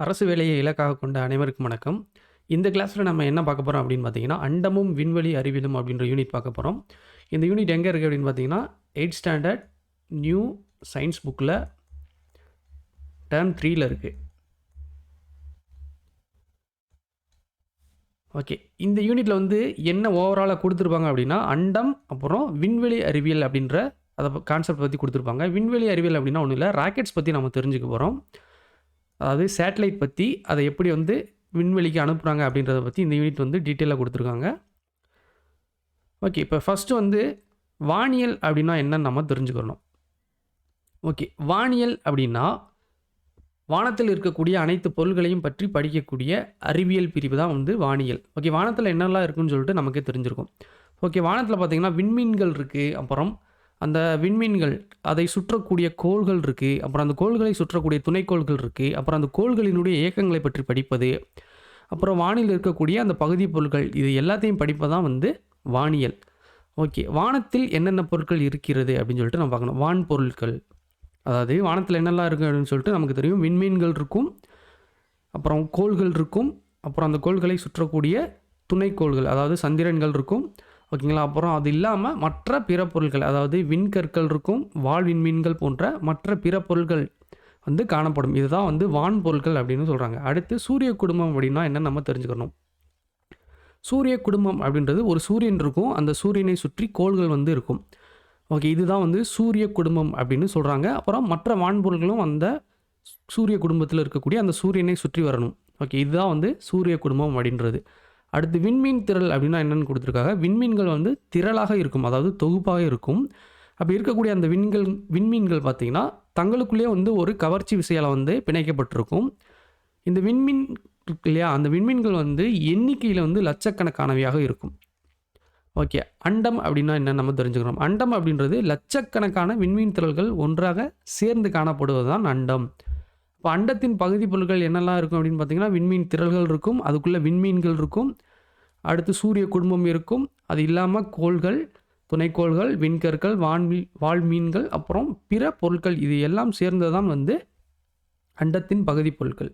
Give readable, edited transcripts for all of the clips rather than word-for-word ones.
அரசு வேலையை இலக்காக கொண்ட அனைவருக்கும் வணக்கம். இந்த கிளாஸில் நம்ம என்ன பார்க்க போகிறோம் அப்படின்னு பார்த்தீங்கன்னா, அண்டமும் விண்வெளி அறிவியலும் அப்படின்ற யூனிட் பார்க்க போகிறோம். இந்த யூனிட் எங்கே இருக்குது அப்படின்னு பார்த்தீங்கன்னா, 8th ஸ்டாண்டர்ட் நியூ சயின்ஸ் புக்கில் டேர்ம் 3ல இருக்குது. ஓகே, இந்த யூனிட்டில் வந்து என்ன ஓவராலாக கொடுத்துருப்பாங்க அப்படின்னா, அண்டம் அப்புறம் விண்வெளி அறிவியல் அப்படின்ற அதை கான்செப்ட் பற்றி கொடுத்துருப்பாங்க. விண்வெளி அறிவியல் அப்படின்னா ஒன்றும் இல்லை, ராக்கெட்ஸ் பற்றி நம்ம தெரிஞ்சுக்க போகிறோம். அதாவது சேட்டலைட் பற்றி அதை எப்படி வந்து விண்வெளிக்கு அனுப்புகிறாங்க அப்படின்றத பற்றி இந்த யூனிட் வந்து டீட்டெயிலாக கொடுத்துருக்காங்க. ஓகே, இப்போ ஃபஸ்ட்டு வந்து வானியல் அப்படின்னா என்னன்னு நம்ம தெரிஞ்சுக்கணும். ஓகே, வானியல் அப்படின்னா வானத்தில் இருக்கக்கூடிய அனைத்து பொருள்களையும் பற்றி படிக்கக்கூடிய அறிவியல் பிரிவு தான் வந்து வானியல். ஓகே, வானத்தில் என்னெல்லாம் இருக்குன்னு சொல்லிட்டு நமக்கே தெரிஞ்சிருக்கும். ஓகே, வானத்தில் பார்த்திங்கன்னா விண்மீன்கள் இருக்குது, அப்புறம் அந்த விண்மீன்கள் அதை சுற்றக்கூடிய கோள்கள் இருக்குது, அப்புறம் அந்த கோள்களை சுற்றக்கூடிய துணைக்கோள்கள் இருக்குது, அப்புறம் அந்த கோள்களினுடைய இயக்கங்களை பற்றி படிப்பது, அப்புறம் வானில் இருக்கக்கூடிய அந்த பகுதி பொருட்கள், இது எல்லாத்தையும் படிப்பதான் வந்து வானியல். ஓகே, வானத்தில் என்னென்ன பொருட்கள் இருக்கிறது அப்படின்னு சொல்லிட்டு நம்ம பார்க்கணும். வான் பொருட்கள், அதாவது வானத்தில் என்னெல்லாம் இருக்குது அப்படின்னு சொல்லிட்டு நமக்கு தெரியும். விண்மீன்கள் இருக்கும், அப்புறம் கோள்கள் இருக்கும், அப்புறம் அந்த கோள்களை சுற்றக்கூடிய துணைக்கோள்கள் அதாவது சந்திரன்கள் இருக்கும். ஓகேங்களா, அப்புறம் அது இல்லாமல் மற்ற பிற பொருட்கள், அதாவது விண்கற்கள் இருக்கும், வால் விண்மீன்கள் போன்ற மற்ற பிற பொருட்கள் வந்து காணப்படும். இதுதான் வந்து வான் பொருட்கள் அப்படின்னு சொல்கிறாங்க. அடுத்து சூரிய குடும்பம் அப்படின்னா என்னன்னு நம்ம தெரிஞ்சுக்கணும். சூரிய குடும்பம் அப்படின்றது ஒரு சூரியன் இருக்கும், அந்த சூரியனை சுற்றி கோள்கள் வந்து இருக்கும். ஓகே, இதுதான் வந்து சூரிய குடும்பம் அப்படின்னு சொல்கிறாங்க. அப்புறம் மற்ற வான்பொருள்களும் அந்த சூரிய குடும்பத்தில் இருக்கக்கூடிய அந்த சூரியனை சுற்றி வரணும். ஓகே, இதுதான் வந்து சூரிய குடும்பம் அப்படின்றது. அடுத்து விண்மீன் திரள் அப்படின்னா என்னென்னு கொடுத்துருக்காங்க. விண்மீன்கள் வந்து திரளாக இருக்கும், அதாவது தொகுப்பாக இருக்கும். அப்படி இருக்கக்கூடிய அந்த விண்மீன்கள் பார்த்திங்கன்னா தங்களுக்குள்ளே வந்து ஒரு கவர்ச்சி விசையால் வந்து பிணைக்கப்பட்டிருக்கும். இந்த விண்மீன் இருக்கு இல்லையா, அந்த விண்மீன்கள் வந்து எண்ணிக்கையில் வந்து லட்சக்கணக்கானவையாக இருக்கும். ஓகே, அண்டம் அப்படின்னா என்ன நம்ம தெரிஞ்சுக்கணும். அண்டம் அப்படின்றது லட்சக்கணக்கான விண்மீன் திரள்கள் ஒன்றாக சேர்ந்து காணப்படுவது தான் அண்டம். இப்போ அண்டத்தின் பகுதி பொருட்கள் என்னெல்லாம் இருக்கும் அப்படின்னு பார்த்தீங்கன்னா, விண்மீன் திரள்கள் இருக்கும், அதுக்குள்ளே விண்மீன்கள் இருக்கும், அடுத்து சூரிய குடும்பம் இருக்கும், அது இல்லாமல் கோள்கள், துணைக்கோள்கள், விண்கற்கள், வால்மீன்கள், அப்புறம் பிற பொருட்கள், இது எல்லாம் சேர்ந்ததான் வந்து அண்டத்தின் பகுதி பொருட்கள்.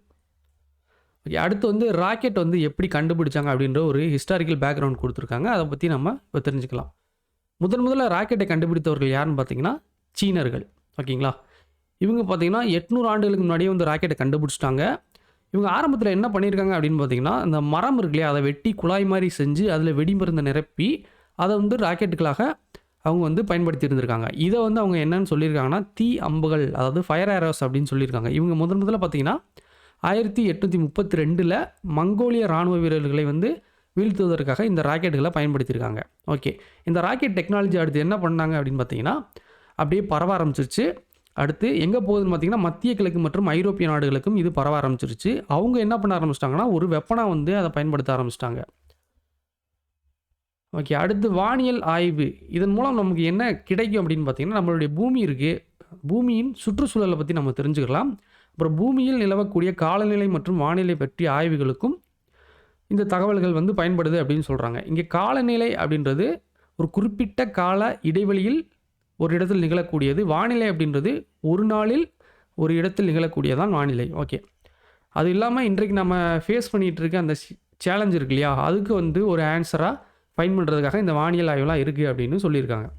ஓகே, அடுத்து வந்து ராக்கெட் வந்து எப்படி கண்டுபிடிச்சாங்க அப்படின்ற ஒரு ஹிஸ்டாரிக்கல் பேக்ரவுண்ட் கொடுத்துருக்காங்க. அதை பற்றி நம்ம இப்போ தெரிஞ்சுக்கலாம். முதல்ல ராக்கெட்டை கண்டுபிடித்தவர்கள் யாருன்னு பார்த்தீங்கன்னா சீனர்கள். ஓகேங்களா, இவங்க பார்த்தீங்கன்னா 800 ஆண்டுகளுக்கு முன்னாடியே வந்து ராக்கெட்டை கண்டுபிடிச்சிட்டாங்க. இவங்க ஆரம்பத்தில் என்ன பண்ணியிருக்காங்க அப்படின்னு பார்த்தீங்கன்னா, அந்த மரம் இருக்கு இல்லையா, அதை வெட்டி குழாய் மாதிரி செஞ்சு அதில் வெடிமருந்தை நிரப்பி அதை வந்து ராக்கெட்டுகளாக அவங்க வந்து பயன்படுத்தி இருந்திருக்காங்க. இதை வந்து அவங்க என்னன்னு சொல்லியிருக்காங்கன்னா தீ அம்புகள், அதாவது ஃபயர் ஏரோஸ் அப்படின்னு சொல்லியிருக்காங்க. இவங்க முதல்ல பார்த்தீங்கன்னா 1832 மங்கோலிய இராணுவ வீரர்களை வந்து வீழ்த்துவதற்காக இந்த ராக்கெட்டுகளை பயன்படுத்தியிருக்காங்க. ஓகே, இந்த ராக்கெட் டெக்னாலஜி அடுத்து என்ன பண்ணாங்க அப்படின்னு பார்த்தீங்கன்னா அப்படியே பரவ ஆரம்பிச்சிருச்சு. அடுத்து எங்கே போகுதுன்னு பார்த்தீங்கன்னா மத்திய கிழக்கு மற்றும் ஐரோப்பிய நாடுகளுக்கும் இது பரவ ஆரம்பிச்சிருச்சு. அவங்க என்ன பண்ண ஆரம்பிச்சிட்டாங்கன்னா ஒரு வெப்பனாக வந்து அதை பயன்படுத்த ஆரம்பிச்சிட்டாங்க. ஓகே, அடுத்து வானியல் ஆய்வு. இதன் மூலம் நமக்கு என்ன கிடைக்கும் அப்படின்னு பார்த்தீங்கன்னா, நம்மளுடைய பூமி இருக்குது, பூமியின் சுற்றுச்சூழலை பற்றி நம்ம தெரிஞ்சுக்கலாம். அப்புறம் பூமியில் நிலவக்கூடிய காலநிலை மற்றும் வானிலை பற்றிய ஆய்வுகளுக்கும் இந்த தகவல்கள் வந்து பயன்படுது அப்படின்னு சொல்கிறாங்க. இங்கே காலநிலை அப்படின்றது ஒரு குறிப்பிட்ட கால இடைவெளியில் ஒரு இடத்தில் நிகழக்கூடியது. வானிலை அப்படின்றது ஒரு நாளில் ஒரு இடத்தில் நிகழக்கூடியதான் வானிலை. ஓகே, அது இல்லாமல் இன்றைக்கு நம்ம ஃபேஸ் பண்ணிகிட்டு இருக்க அந்த சேலஞ்ச் இருக்கு இல்லையா, அதுக்கு வந்து ஒரு ஆன்சராக ஃபைன் பண்ணுறதுக்காக இந்த வானியல் ஆய்வுலாம் இருக்குது அப்படின்னு சொல்லியிருக்காங்க.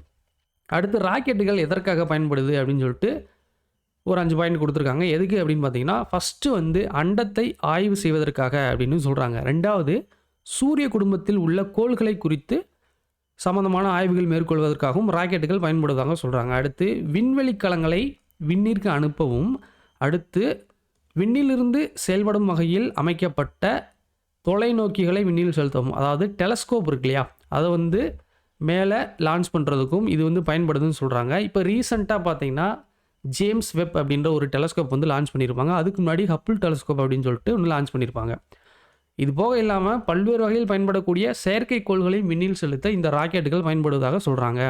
அடுத்து ராக்கெட்டுகள் எதற்காக பயன்படுது அப்படின்னு சொல்லிட்டு ஒரு 5 பாயிண்ட் கொடுத்துருக்காங்க. எதுக்கு அப்படின்னு பார்த்தீங்கன்னா, ஃபஸ்ட்டு வந்து அண்டத்தை ஆய்வு செய்வதற்காக அப்படின்னு சொல்கிறாங்க. ரெண்டாவது சூரிய குடும்பத்தில் உள்ள கோள்களை குறித்து சம்மந்தமான ஆய்வுகள் மேற்கொள்வதற்காகவும் ராக்கெட்டுகள் பயன்படுவதாக சொல்கிறாங்க. அடுத்து விண்வெளி கலங்களை விண்ணிற்கு அனுப்பவும், அடுத்து விண்ணிலிருந்து செயல்படும் வகையில் அமைக்கப்பட்ட தொலைநோக்கிகளை விண்ணில் செலுத்தவும், அதாவது டெலஸ்கோப் இருக்கு இல்லையா, அதை வந்து மேலே லான்ச் பண்ணுறதுக்கும் இது வந்து பயன்படுதுன்னு சொல்கிறாங்க. இப்போ ரீசெண்டாக பார்த்தீங்கன்னா ஜேம்ஸ் வெப் அப்படின்ற ஒரு டெலஸ்கோப் வந்து லான்ச் பண்ணியிருப்பாங்க. அதுக்கு முன்னாடி ஹப்பிள் டெலஸ்கோப் அப்படின்னு சொல்லிட்டு ஒன்று லான்ச் பண்ணியிருப்பாங்க. இது போக இல்லாமல் பல்வேறு வகையில் பயன்படக்கூடிய செயற்கைக்கோள்களை விண்ணில் செலுத்த இந்த ராக்கெட்டுகள் பயன்படுவதாக சொல்கிறாங்க.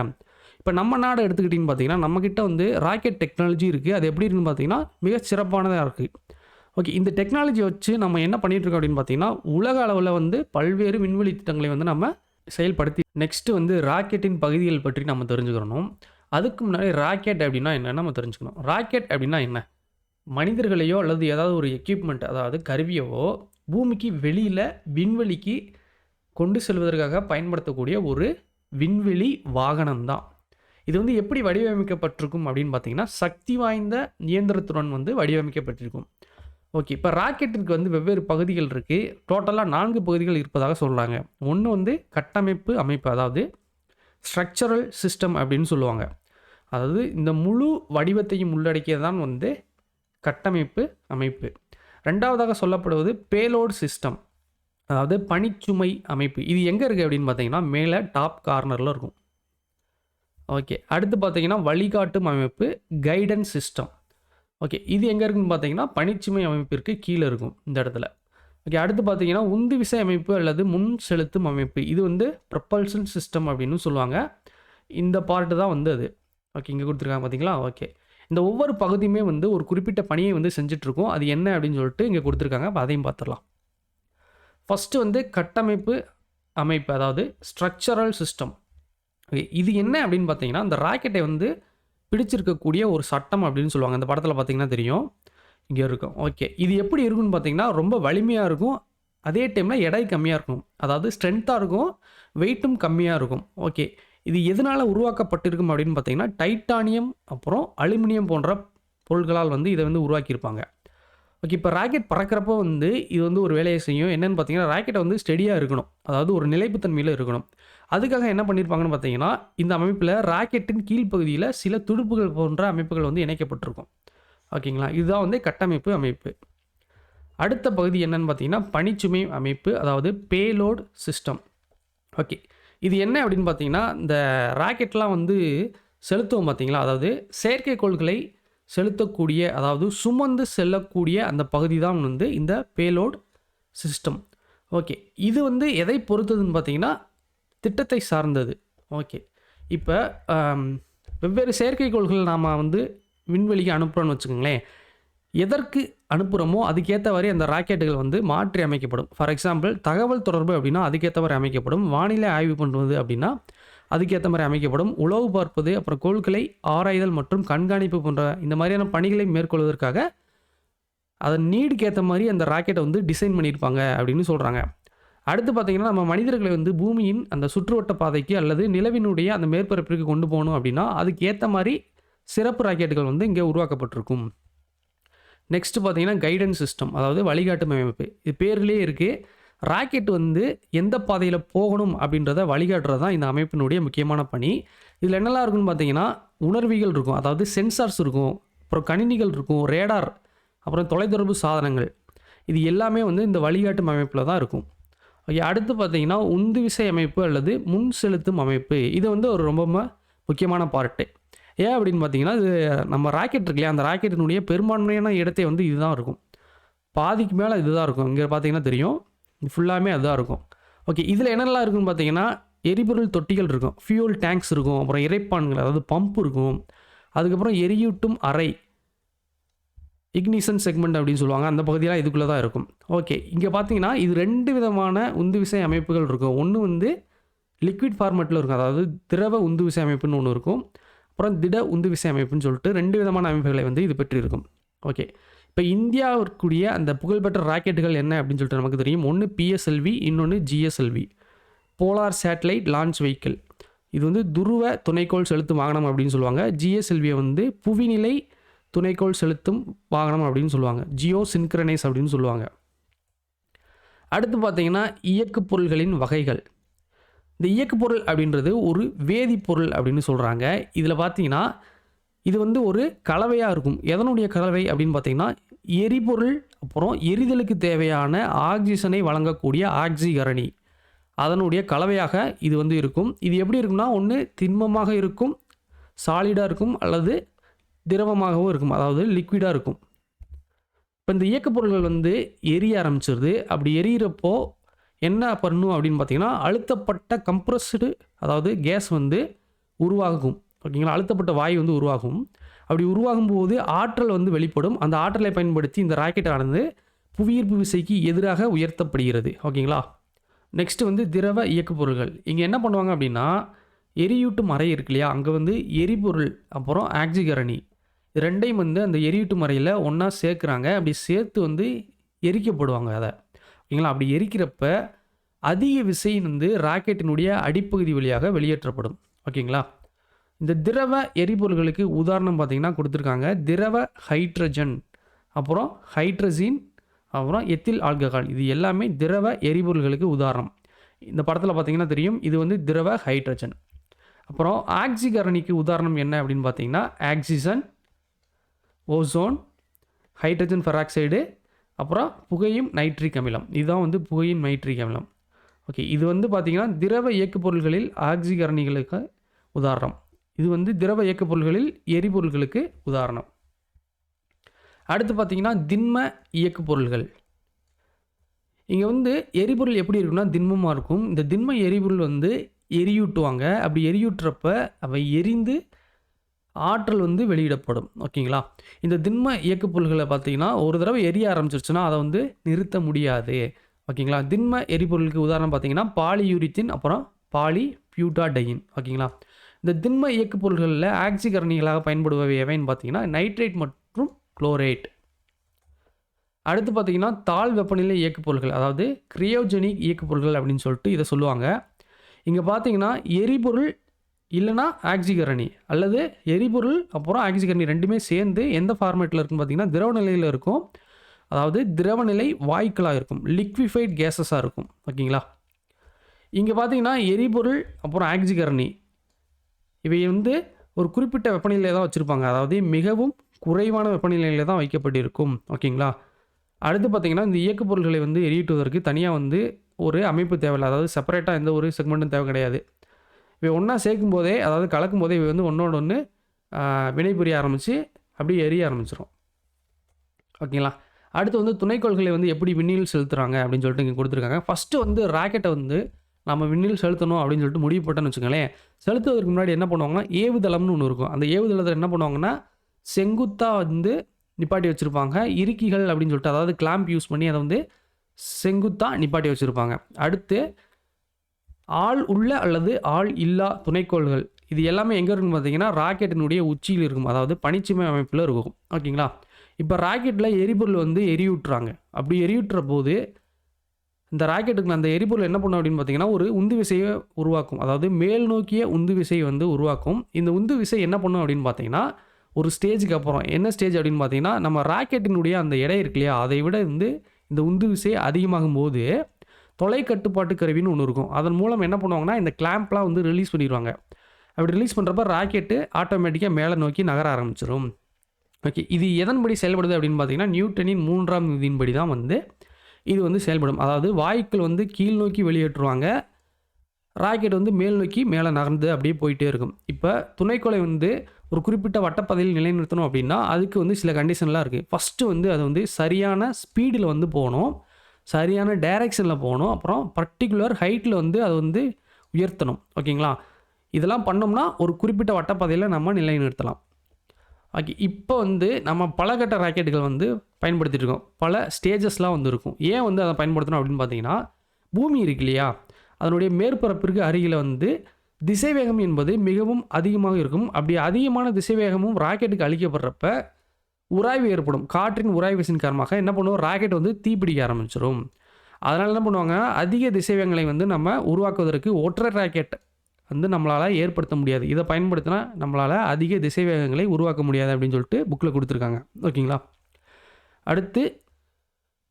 இப்போ நம்ம நாடு எடுத்துக்கிட்டிங்கன்னு பார்த்தீங்கன்னா, நம்மக்கிட்ட வந்து ராக்கெட் டெக்னாலஜி இருக்குது. அது எப்படி இருக்குன்னு பார்த்தீங்கன்னா மிக சிறப்பானதாக இருக்குது. ஓகே, இந்த டெக்னாலஜியை வச்சு நம்ம என்ன பண்ணிகிட்ருக்கோம் அப்படின்னு பார்த்தீங்கன்னா, உலக அளவில் வந்து பல்வேறு விண்வெளி திட்டங்களை வந்து நம்ம செயல்படுத்தி நெக்ஸ்ட்டு வந்து ராக்கெட்டின் பகுதிகள் பற்றி நம்ம தெரிஞ்சுக்கிறணும். அதுக்கு முன்னாடி ராக்கெட் அப்படின்னா என்னன்னு நம்ம தெரிஞ்சுக்கணும். ராக்கெட் அப்படின்னா என்ன? மனிதர்களையோ அல்லது ஏதாவது ஒரு எக்யூப்மெண்ட் அதாவது கருவியவோ பூமிக்கு வெளியில் விண்வெளிக்கு கொண்டு செல்வதற்காக பயன்படுத்தக்கூடிய ஒரு விண்வெளி வாகனம் தான். இது வந்து எப்படி வடிவமைக்கப்பட்டிருக்கும் அப்படின்னு பார்த்தீங்கன்னா, சக்தி வாய்ந்த இயந்திரத்துடன் வந்து வடிவமைக்கப்பட்டிருக்கும். ஓகே. இப்போ ராக்கெட்டிற்கு வந்து வெவ்வேறு பகுதிகள் இருக்குது. டோட்டலாக 4 பகுதிகள் இருப்பதாக சொல்கிறாங்க. ஒன்று வந்து கட்டமைப்பு அமைப்பு, அதாவது ஸ்ட்ரக்சரல் சிஸ்டம் அப்படின்னு சொல்லுவாங்க. அதாவது இந்த முழு வடிவத்தையும் உள்ளடக்கியதான் வந்து கட்டமைப்பு அமைப்பு. ரெண்டாவதாக சொல்லப்படுவது பேலோட் சிஸ்டம், அதாவது பணிச்சுமை அமைப்பு. இது எங்கே இருக்குது அப்படின்னு பார்த்தீங்கன்னா, மேலே டாப் கார்னரில் இருக்கும். ஓகே. அடுத்து பார்த்தீங்கன்னா வழிகாட்டும் அமைப்பு, கைடன்ஸ் சிஸ்டம். ஓகே. இது எங்கே இருக்குன்னு பார்த்தீங்கன்னா, பணிச்சுமை அமைப்பிற்கு கீழே இருக்கும் இந்த இடத்துல. ஓகே. அடுத்து பார்த்தீங்கன்னா உந்து விசை அமைப்பு அல்லது முன் செலுத்தும் அமைப்பு. இது வந்து ப்ரொபல்ஷன் சிஸ்டம் அப்படின்னு சொல்லுவாங்க. இந்த பார்ட்டு தான் வந்து அது. ஓகே. இங்கே கொடுத்துருக்காங்க பார்த்தீங்களா? ஓகே. இந்த ஒவ்வொரு பகுதியுமே வந்து ஒரு குறிப்பிட்ட பணியை வந்து செஞ்சிட்ருக்கோம். அது என்ன அப்படின்னு சொல்லிட்டு இங்கே கொடுத்துருக்காங்க. அப்போ அதையும் பார்த்துடலாம். ஃபஸ்ட்டு வந்து கட்டமைப்பு அமைப்பு, அதாவது ஸ்ட்ரக்சரல் சிஸ்டம். ஓகே. இது என்ன அப்படின்னு பார்த்தீங்கன்னா, இந்த ராக்கெட்டை வந்து பிடிச்சிருக்கக்கூடிய ஒரு சட்டம் அப்படின்னு சொல்லுவாங்க. இந்த படத்தில் பார்த்தீங்கன்னா தெரியும், இங்கே இருக்கும். ஓகே. இது எப்படி இருக்குன்னு பார்த்தீங்கன்னா, ரொம்ப வலிமையாக இருக்கும், அதே டைமில் எடை கம்மியாக இருக்கும். அதாவது ஸ்ட்ரென்த்தாக இருக்கும், வெயிட்டும் கம்மியாக இருக்கும். ஓகே. இது எதனால் உருவாக்கப்பட்டிருக்கும் அப்படின்னு பார்த்தீங்கன்னா, டைட்டானியம் அப்புறம் அலுமினியம் போன்ற பொருட்களால் வந்து இதை வந்து உருவாக்கியிருப்பாங்க. ஓகே. இப்போ ராக்கெட் பறக்கிறப்போ வந்து இது வந்து ஒரு வேலையை செய்யும். என்னென்னு பார்த்தீங்கன்னா, ராக்கெட்டை வந்து ஸ்டெடியாக இருக்கணும், அதாவது ஒரு நிலைப்புத்தன்மையில் இருக்கணும். அதுக்காக என்ன பண்ணியிருப்பாங்கன்னு பார்த்தீங்கன்னா, இந்த அமைப்பில் ராக்கெட்டின் கீழ்ப்பகுதியில் சில துடுப்புகள் போன்ற அமைப்புகள் வந்து இணைக்கப்பட்டிருக்கும். ஓகேங்களா? இதுதான் வந்து கட்டமைப்பு அமைப்பு. அடுத்த பகுதி என்னன்னு பார்த்தீங்கன்னா, பணிச்சுமை அமைப்பு, அதாவது பேலோட் சிஸ்டம். ஓகே. இது என்ன அப்படின்னு பார்த்தீங்கன்னா, இந்த ராக்கெட்லாம் வந்து செலுத்துவோம் பார்த்தீங்களா, அதாவது செயற்கைக்கோள்களை செலுத்தக்கூடிய, அதாவது சுமந்து செல்லக்கூடிய அந்த பகுதி தான் வந்து இந்த பேலோட் சிஸ்டம். ஓகே. இது வந்து எதை பொறுத்ததுன்னு பார்த்தீங்கன்னா, திட்டத்தை சார்ந்தது. ஓகே. இப்போ வெவ்வேறு செயற்கைக்கோள்கள் நாம் வந்து விண்வெளிக்கு அனுப்புகிறோன்னு வச்சுக்கோங்களேன். எதற்கு அனுப்புகிறோமோ அதுக்கேற்றவாறு அந்த ராக்கெட்டுகள் வந்து மாற்றி அமைக்கப்படும். ஃபார் எக்ஸாம்பிள் தகவல் தொடர்பு அப்படின்னா அதுக்கேற்றவாறு அமைக்கப்படும். வானிலை ஆய்வு பண்ணுவது அப்படின்னா அதுக்கேற்ற மாதிரி அமைக்கப்படும். உளவு பார்ப்பது, அப்புறம் கோள்களை ஆராய்தல் மற்றும் கண்காணிப்பு போன்ற இந்த மாதிரியான பணிகளை மேற்கொள்வதற்காக அதன் நீடுக்கு ஏற்ற மாதிரி அந்த ராக்கெட்டை வந்து டிசைன் பண்ணியிருப்பாங்க அப்படின்னு சொல்கிறாங்க. அடுத்து பார்த்திங்கன்னா, நம்ம மனிதர்களை வந்து பூமியின் அந்த சுற்றுவட்ட பாதைக்கு அல்லது நிலவினுடைய அந்த மேற்பரப்பிற்கு கொண்டு போகணும் அப்படின்னா அதுக்கு ஏற்ற மாதிரி சிறப்பு ராக்கெட்டுகள் வந்து இங்கே உருவாக்கப்பட்டிருக்கும். நெக்ஸ்ட் பார்த்திங்கன்னா கைடன்ஸ் சிஸ்டம், அதாவது வழிகாட்டும் அமைப்பு. இது பேர்லேயே இருக்குது. ராக்கெட் வந்து எந்த பாதையில் போகணும் அப்படின்றத வழிகாட்டுறது தான் இந்த அமைப்பினுடைய முக்கியமான பணி. இதில் என்னெல்லாம் இருக்குன்னு பார்த்தீங்கன்னா, உணர்விகள் இருக்கும், அதாவது சென்சார்ஸ் இருக்கும், அப்புறம் கணினிகள் இருக்கும், ரேடார், அப்புறம் தொலைத்தொடர்பு சாதனங்கள். இது எல்லாமே வந்து இந்த வழிகாட்டும் அமைப்பில் தான் இருக்கும். ஓகே. அடுத்து பார்த்தீங்கன்னா உந்து விசை அமைப்பு அல்லது முன் செலுத்தும் அமைப்பு. இது வந்து ஒரு ரொம்ப முக்கியமான பார்ட்டு. ஏன் அப்படின்னு பார்த்தீங்கன்னா, இது நம்ம ராக்கெட் இருக்கு இல்லையா, அந்த ராக்கெட்டினுடைய பெரும்பான்மையான இடத்தை வந்து இதுதான் இருக்கும். பாதிக்கு மேலே இதுதான் இருக்கும். இங்கே பார்த்தீங்கன்னா தெரியும், ஃபுல்லாமே அதுதான் இருக்கும். ஓகே. இதில் என்னெல்லாம் இருக்குன்னு பார்த்தீங்கன்னா, எரிபொருள் தொட்டிகள் இருக்கும், ஃபியூல் டேங்க்ஸ் இருக்கும், அப்புறம் இறைப்பான்கள், அதாவது பம்ப் இருக்கும், அதுக்கப்புறம் எரியூட்டும் அறை, இக்னிஷன் செக்மெண்ட் அப்படின்னு சொல்லுவாங்க, அந்த பகுதியெலாம் இதுக்குள்ளே தான் இருக்கும். ஓகே. இங்கே பார்த்தீங்கன்னா இது 2 விதமான உந்து விசை அமைப்புகள் இருக்கும். ஒன்று வந்து லிக்விட் ஃபார்மேட்டில் இருக்கும், அதாவது திரவ உந்து விசை அமைப்புன்னு ஒன்று இருக்கும், அப்புறம் திட உந்து விசை அமைப்புன்னு சொல்லிட்டு 2 விதமான அமைப்புகளை வந்து இது பெற்று இருக்கும். ஓகே. இப்போ இந்தியாவிற்குரிய அந்த புகழ்பெற்ற ராக்கெட்டுகள் என்ன அப்படின்னு சொல்லிட்டு நமக்கு தெரியும். ஒன்று PSLV, இன்னொன்று GSLV, polar satellite launch vehicle. இது வந்து துருவ துணைக்கோள் செலுத்தும் வாகனம் அப்படின்னு சொல்லுவாங்க. GSLVயை வந்து புவிநிலை துணைக்கோள் செலுத்தும் வாகனம் அப்படின்னு சொல்லுவாங்க. ஜியோ சின்க்ரனைஸ் அப்படின்னு சொல்லுவாங்க. அடுத்து பார்த்தீங்கன்னா இயக்கு பொருள்களின் வகைகள். இந்த இயக்கு பொருள் அப்படின்றது ஒரு வேதிப்பொருள் அப்படின்னு சொல்கிறாங்க. இதில் பார்த்தீங்கன்னா இது வந்து ஒரு கலவையாக இருக்கும். எதனுடைய கலவை அப்படின்னு பார்த்தீங்கன்னா, எரிபொருள், அப்புறம் எரிதலுக்கு தேவையான ஆக்சிஜனை வழங்கக்கூடிய ஆக்சிகரணி, அதனுடைய கலவையாக இது வந்து இருக்கும். இது எப்படி இருக்கும்னா, ஒன்று திண்மமாக இருக்கும், சாலிடாக இருக்கும், அல்லது திரவமாகவும் இருக்கும், அதாவது லிக்விடாக இருக்கும். இப்போ இந்த இயக்க பொருள்கள் வந்து எரிய ஆரம்பிச்சிருது. அப்படி எரியிறப்போ என்ன பண்ணும் அப்படின்னு பார்த்தீங்கன்னா, அழுத்தப்பட்ட கம்ப்ரஸ்டு, அதாவது கேஸ் வந்து உருவாகும். ஓகேங்களா? அழுத்தப்பட்ட வாயு வந்து உருவாகும். அப்படி உருவாகும் போது ஆற்றல் வந்து வெளிப்படும். அந்த ஆற்றலை பயன்படுத்தி இந்த ராக்கெட் ஆனது புவியீர்ப்பு விசைக்கு எதிராக உயர்த்தப்படுகிறது. ஓகேங்களா? நெக்ஸ்ட்டு வந்து திரவ இயக்கு பொருள்கள். இங்கே என்ன பண்ணுவாங்க அப்படின்னா, எரியூட்டும் அறை இருக்கு இல்லையா, அங்கே வந்து எரிபொருள், அப்புறம் ஆக்சிகரணி, 2யும் வந்து அந்த எரியூட்டும் அறையில ஒண்ணா சேர்க்குறாங்க. அப்படி சேர்த்து வந்து எரிக்கப்படுவாங்க அத. ஓகேங்களா? அப்படி எரிக்கிறப்ப அதிக விசை வந்து ராக்கெட்டினுடைய அடிப்பகுதி வழியாக வெளியேற்றப்படும். ஓகேங்களா? இந்த திரவ எரிபொருள்களுக்கு உதாரணம் பார்த்தீங்கன்னா குடுத்துருக்காங்க. திரவ ஹைட்ரஜன், அப்புறம் ஹைட்ரஜீன், அப்புறம் எத்தில் ஆல்கஹால். இது எல்லாமே திரவ எரிபொருள்களுக்கு உதாரணம். இந்த படத்தில பார்த்தீங்கன்னா தெரியும். இது வந்து திரவ ஹைட்ரஜன். அப்புறம் ஆக்ஸிகரணிக்கு உதாரணம் என்ன அப்படின்னு பார்த்தீங்கன்னா, ஆக்ஸிஜன், ஓசோன், ஹைட்ரஜன் பெராக்சைடு, அப்புறம் புகையும் நைட்ரிக் அமிலம். இதுதான் வந்து புகையும் நைட்ரிக் அமிலம். ஓகே. இது வந்து பார்த்தீங்கன்னா, திரவ இயக்கப் பொருள்களில் ஆக்ஸிகரணிகளுக்கு உதாரணம். இது வந்து திரவ இயக்கப் பொருள்களில் எரிபொருள்களுக்கு உதாரணம். அடுத்து பார்த்தீங்கன்னா, திண்ம இயக்கப் பொருள்கள். இங்க வந்து எரிபொருள் எப்படி இருக்கும்னா, திண்மமா இருக்கும். இந்த திண்ம எரிபொருள் வந்து எரியூட்டுவாங்க. அப்படி எரியூட்டுறப்ப அவை எரிந்து ஆற்றல் வந்து வெளியிடப்படும். ஓகேங்களா? இந்த திண்ம இயக்கப் பொருள்கள பார்த்தீங்கன்னா, ஒரு தடவ எரிய ஆரம்பிச்சுருச்சுன்னா, அத வந்து நிறுத்த முடியாது. ஓகேங்களா? திண்ம எரிபொருளுக்கு உதாரணம் பார்த்தீங்கன்னா, பாலியூரித்தீன், அப்புறம் பாலிபியூட்டாடையின். ஓகேங்களா? இந்த திண்ம இயக்கப் பொருள்கள்ல ஆக்ஸிகரணிகளாக பயன்படுபவை எவைன்னு பார்த்தீங்கன்னா, நைட்ரேட் மற்றும் குளோரேட். அடுத்து பார்த்தீங்கன்னா, தாழ் வெப்பநிலை இயக்கப் பொருள்கள். அதாவது கிரையோஜெனிக் இயக்கப் பொருள்கள் அப்படின்னு சொல்லிட்டு இத சொல்லுவாங்க. இங்க பார்த்தீங்கன்னா, எரிபொருள் இல்லன்னா ஆக்ஸிகரணி, அல்லது எரிபொருள் அப்புறம் ஆக்ஸிகரணி 2மே சேர்ந்து எந்த ஃபார்மேட்ல இருக்குன்னு பார்த்தீங்கன்னா, திரவ நிலையில இருக்கும். அதாவது திரவநிலை வாயுக்களா இருக்கும். லிக்விஃபைட் கேஸஸா இருக்கும். ஓகேங்களா? இங்க பார்த்தீங்கன்னா, எரிபொருள் அப்புறம் ஆக்ஸிகரணி இவை வந்து ஒரு குறிப்பிட்ட வெப்பநிலையில தான் வச்சிருப்பாங்க. அதாவது மிகவும் குறைவான வெப்பநிலையில தான் வைக்கப்பட்டிருக்கும். ஓகேங்களா? அடுத்து பார்த்தீங்கன்னா, இந்த இயக்கப் பொருள்களை வந்து எரியூட்டுவதற்கு தனியா வந்து ஒரு அமைப்பு தேவையில்ல. அதாவது செப்பரேட்டா எந்த ஒரு செக்மெண்ட்டும் தேவை கிடையாது. இவை ஒண்ணா சேர்க்கும்போதே, அதாவது கலக்கும்போதே இவை வந்து ஒண்ணோடு ஒண்ணு வினைபுரிய ஆரம்பிச்சு அப்படியே எரிய ஆரம்பிச்சுரும். ஓகேங்களா? அடுத்து வந்து துணைக்கோள்களை வந்து எப்படி விண்ணில் செலுத்துறாங்க அப்படின்னு சொல்லிட்டு இங்க குடுத்துருக்காங்க. ஃபர்ஸ்ட்டு வந்து ராக்கெட்ட வந்து நம்ம விண்ணில் செலுத்தணும் அப்படின்னு சொல்லிட்டு முடிவு போட்டோம்னு வச்சுக்கோங்களேன். செலுத்துவதற்கு முன்னாடி என்ன பண்ணுவாங்கன்னா, ஏவுதளம்னு ஒண்ணு இருக்கும். அந்த ஏவுதளத்தில என்ன பண்ணுவாங்கன்னா, செங்குத்தா வந்து நிப்பாட்டி வச்சிருப்பாங்க. இறுக்கிகள் அப்படின்னு சொல்லிட்டு, அதாவது கிளாம்ப் யூஸ் பண்ணி அத வந்து செங்குத்தா நிப்பாட்டி வச்சிருப்பாங்க. அடுத்து ஆள் உள்ள அல்லது ஆள் இல்லா துணைக்கோள்கள். இது எல்லாமே எங்க இருக்குன்னு பார்த்தீங்கன்னா, ராக்கெட்டினுடைய உச்சியில இருக்கும். அதாவது பணிச்சுமை அமைப்புல இருக்கும். ஓகேங்களா? இப்ப ராக்கெட்ல எரிபொருள் வந்து எரியூட்டுறாங்க. அப்படி எரியூட்டுறபோது, இந்த ராக்கெட்டுக்கு அந்த எரிபொருள் என்ன பண்ணும் அப்படின்னு பார்த்தீங்கன்னா, ஒரு உந்து விசைய உருவாக்கும். அதாவது மேல் நோக்கிய உந்து விசை வந்து உருவாக்கும். இந்த உந்து விசை என்ன பண்ணும் அப்படின்னு பார்த்தீங்கன்னா, ஒரு ஸ்டேஜ்க்கு அப்புறம் என்ன ஸ்டேஜ் அப்படின்னு பார்த்தீங்கன்னா, நம்ம ராக்கெட்டினுடைய அந்த எடை இருக்கு இல்லையா? அதை விட வந்து இந்த உந்து விசை அதிகமாகும்போது, தொலைக்கட்டுப்பாட்டு கருவின்னு ஒண்ணு இருக்கும். அதன் மூலம் என்ன பண்ணுவாங்கன்னா, இந்த கிளாம்ப்லாம் வந்து ரிலீஸ் பண்ணிருவாங்க. அப்படி ரிலீஸ் பண்றப்ப ராக்கெட்டு ஆட்டோமேட்டிக்கா மேல நோக்கி நகர ஆரம்பிச்சுரும். ஓகே. இது எதன்படி செயல்படுது அப்படின்னு பார்த்தீங்கன்னா, நியூட்டனின் 3ஆம் விதியின்படி தான் வந்து இது வந்து செயல்படும். அதாவது வாயுக்கள் வந்து கீழ் நோக்கி வெளியேற்றுவாங்க. ராக்கெட் வந்து மேல் நோக்கி மேல நகர்ந்து அப்படியே போயிட்டே இருக்கும். இப்ப துணைக்கோளை வந்து ஒரு குறிப்பிட்ட வட்டப்பாதையில் நிலைநிறுத்தணும் அப்படின்னா, அதுக்கு வந்து சில கண்டிஷன்லாம் இருக்கு. ஃபர்ஸ்ட்டு வந்து அது வந்து சரியான ஸ்பீடுல வந்து போணும். சரியான டைரக்ஷன்ல போணும். அப்புறம் பர்ட்டிகுலர் ஹைட்ல வந்து அது வந்து உயர்த்தணும். ஓகேங்களா? இதெல்லாம் பண்ணோம்னா, ஒரு குறிப்பிட்ட வட்டப்பாதையில நம்ம நிலைநிறுத்தலாம். ஓகே. இப்போ வந்து நம்ம பலகட்ட ராக்கெட்டுகள் வந்து பயன்படுத்திட்டு இருக்கோம். பல ஸ்டேஜஸ்லாம் வந்து இருக்கும். ஏன் வந்து அத பயன்படுத்தணும் அப்படின்னு பார்த்தீங்கன்னா, பூமி இருக்கு இல்லையா? அதனுடைய மேற்பரப்பிற்கு அருகில வந்து திசைவேகம் என்பது மிகவும் அதிகமாக இருக்கும். அப்படி அதிகமான திசைவேகமும் ராக்கெட்டுக்கு அளிக்கப்படுறப்ப, உராய்வு ஏற்படும். காற்றின் உராய்வு விசையின் காரணமாக என்ன பண்ணும்? ராக்கெட் வந்து தீப்பிடிக்க ஆரம்பிச்சுரும். அதனால என்ன பண்ணுவாங்க? அதிக திசைவேகங்களை வந்து நம்ம உருவாக்குவதற்கு ஒற்றை ராக்கெட் வந்து நம்மளால ஏற்படுத்த முடியாது. இத பயன்படுத்தினா நம்மளால அதிக திசைவேகங்களை உருவாக்க முடியாது அப்படின்னு சொல்லிட்டு புக்ல குடுத்துருக்காங்க. ஓகேங்களா? அடுத்து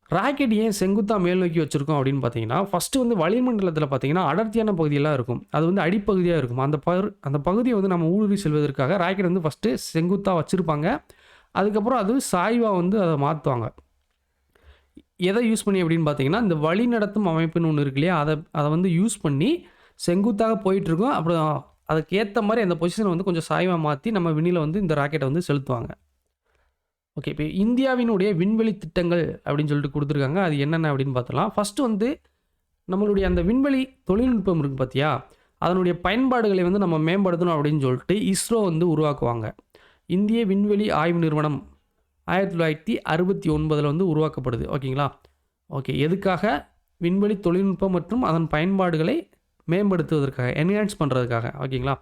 ராக்கெட் ஏன் செங்குத்தா மேல் நோக்கி வச்சிருக்கோம் அப்படின்னு பார்த்தீங்கன்னா, ஃபர்ஸ்ட்டு வந்து வளிமண்டலத்தில பார்த்தீங்கன்னா, அடர்த்தியான பகுதியெல்லாம் இருக்கும். அது வந்து அடிப்பகுதியா இருக்கும். அந்த பகுதிய வந்து நம்ம ஊடுருவி செல்வதற்காக ராக்கெட் வந்து ஃபர்ஸ்ட்டு செங்குத்தா வச்சிருப்பாங்க. அதுக்கப்புறம் அது சாய்வா வந்து அத மாத்துவாங்க. எத யூஸ் பண்ணி அப்படின்னு பார்த்தீங்கன்னா, இந்த வழிநடத்தும் அமைப்புன்னு ஒண்ணு இருக்கு இல்லையா? அத வந்து யூஸ் பண்ணி செங்குத்தாக போயிட்டுருக்கும். அப்புறம் அதுக்கு ஏத்த மாரி அந்த பொசிஷன வந்து கொஞ்சம் சாய்வா மாத்தி நம்ம விண்ணில வந்து இந்த ராக்கெட்ட வந்து செலுத்துவாங்க. ஓகே. இப்ப இந்தியாவினுடைய விண்வெளி திட்டங்கள் அப்படின்னு சொல்லிட்டு குடுத்துருக்காங்க. அது என்னென்ன அப்படின்னு பார்த்தலாம். ஃபர்ஸ்ட்டு வந்து நம்மளுடைய அந்த விண்வெளி தொழில்நுட்பம் இருக்கு பார்த்தியா? அதனுடைய பயன்பாடுகளை வந்து நம்ம மேம்படுத்தணும் அப்படின்னு சொல்லிட்டு இஸ்ரோ வந்து உருவாக்குவாங்க. இந்திய விண்வெளி ஆய்வு நிறுவனம் 1969ல வந்து உருவாக்கப்படுது. ஓகேங்களா? ஓகே. எதுக்காக? விண்வெளி தொழில்நுட்பம் மற்றும் அதன் பயன்பாடுகளை மேம்படுத்துவதற்காக, என்ஹான்ஸ் பண்றதுக்காக. ஓகேங்களா?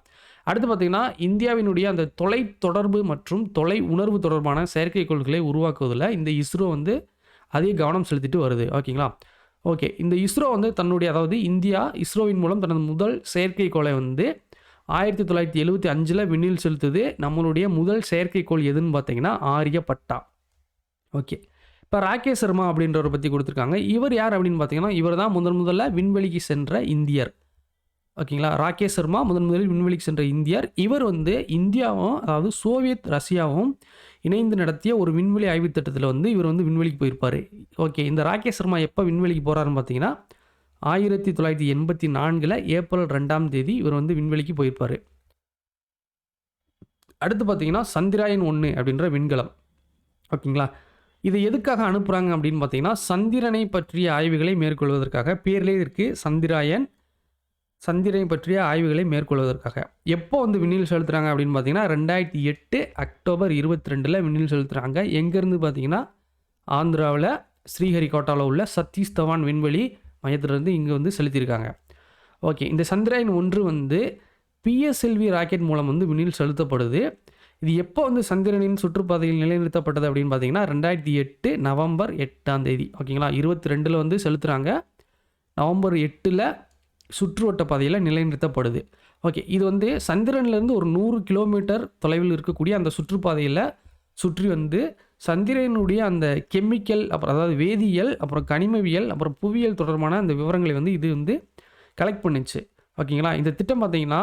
அடுத்து பார்த்தீங்கன்னா, இந்தியாவினுடைய அந்த தொலைத்தொடர்பு மற்றும் தொலை உணர்வு தொடர்பான செயற்கைக்கோள்களை உருவாக்குவதில இந்த இஸ்ரோ வந்து அதிக கவனம் செலுத்திட்டு வருது. ஓகேங்களா? ஓகே. இந்த இஸ்ரோ வந்து தன்னுடைய அதாவது இந்தியா இஸ்ரோவின் மூலம் தனது முதல் செயற்கைக்கோளை வந்து 1975ல விண்ணில் செலுத்துது. நம்மளுடைய முதல் செயற்கைக்கோள் எதுன்னு பார்த்தீங்கன்னா, ஆரியப்பட்டா. ஓகே. இப்ப ராகேஷ் சர்மா அப்படின்றவர பத்தி குடுத்துருக்காங்க. இவர் யார் அப்படின்னு பார்த்தீங்கன்னா, இவர் தான் முதல்ல விண்வெளிக்கு சென்ற இந்தியர். ஓகேங்களா? ராகேஷ் சர்மா முதலில் விண்வெளிக்கு சென்ற இந்தியர். இவர் வந்து இந்தியாவும், அதாவது சோவியத், ரஷ்யாவும் இணைந்து நடத்திய ஒரு விண்வெளி ஆய்வுத் திட்டத்தில வந்து இவர் வந்து விண்வெளிக்கு போயிருப்பாரு. ஓகே. இந்த ராகேஷ் சர்மா எப்ப விண்வெளிக்கு போறாருன்னு பார்த்தீங்கன்னா, 1984ல ஏப்ரல் 2ஆம் தேதி இவர் வந்து விண்வெளிக்கு போயிருப்பாரு. அடுத்து பார்த்தீங்கன்னா, சந்திராயன் 1 அப்படின்ற விண்கலம். ஓகேங்களா? இது எதுக்காக அனுப்புறாங்க அப்படின்னு பார்த்தீங்கன்னா, சந்திரனை பற்றிய ஆய்வுகளை மேற்கொள்வதற்காக. பேர்லயே இருக்கு சந்திராயன். சந்திரனை பற்றிய ஆய்வுகளை மேற்கொள்வதற்காக. எப்போ வந்து விண்ணில் செலுத்துறாங்க அப்படின்னு பார்த்தீங்கன்னா, 2008 அக்டோபர் 22ல விண்ணில் செலுத்துறாங்க. எங்கேருந்து பார்த்தீங்கன்னா, ஆந்திராவுல ஸ்ரீஹரிகோட்டால உள்ள சதீஷ் தவான் விண்வெளி மையத்திலிருந்து இங்க வந்து செலுத்தியிருக்காங்க. ஓகே. இந்த சந்திராயன் 1 வந்து பிஎஸ்எல்வி ராக்கெட் மூலம் வந்து விண்ணில் செலுத்தப்படுது. இது எப்போ வந்து சந்திரனின் சுற்றுப்பாதையில் நிலைநிறுத்தப்பட்டது அப்படின்னு பார்த்தீங்கன்னா, 2008 நவம்பர் 8ஆம் தேதி. ஓகேங்களா? 22ல வந்து செலுத்துறாங்க. நவம்பர் 8ல சுற்றுவட்ட பாதையில நிலைநிறுத்தப்படுது. ஓகே. இது வந்து சந்திரன்லேருந்து ஒரு 100 கிலோமீட்டர் தொலைவில் இருக்கக்கூடிய அந்த சுற்றுப்பாதையில சுற்றி வந்து சந்திரனுடைய அந்த கெமிக்கல், அப்புறம் அதாவது வேதியியல், அப்புறம் கனிமவியல், அப்புறம் புவியியல் தொடர்பான அந்த விவரங்களை வந்து இது வந்து கலெக்ட் பண்ணுச்சு. ஓகேங்களா? இந்த திட்டம் பார்த்தீங்கன்னா,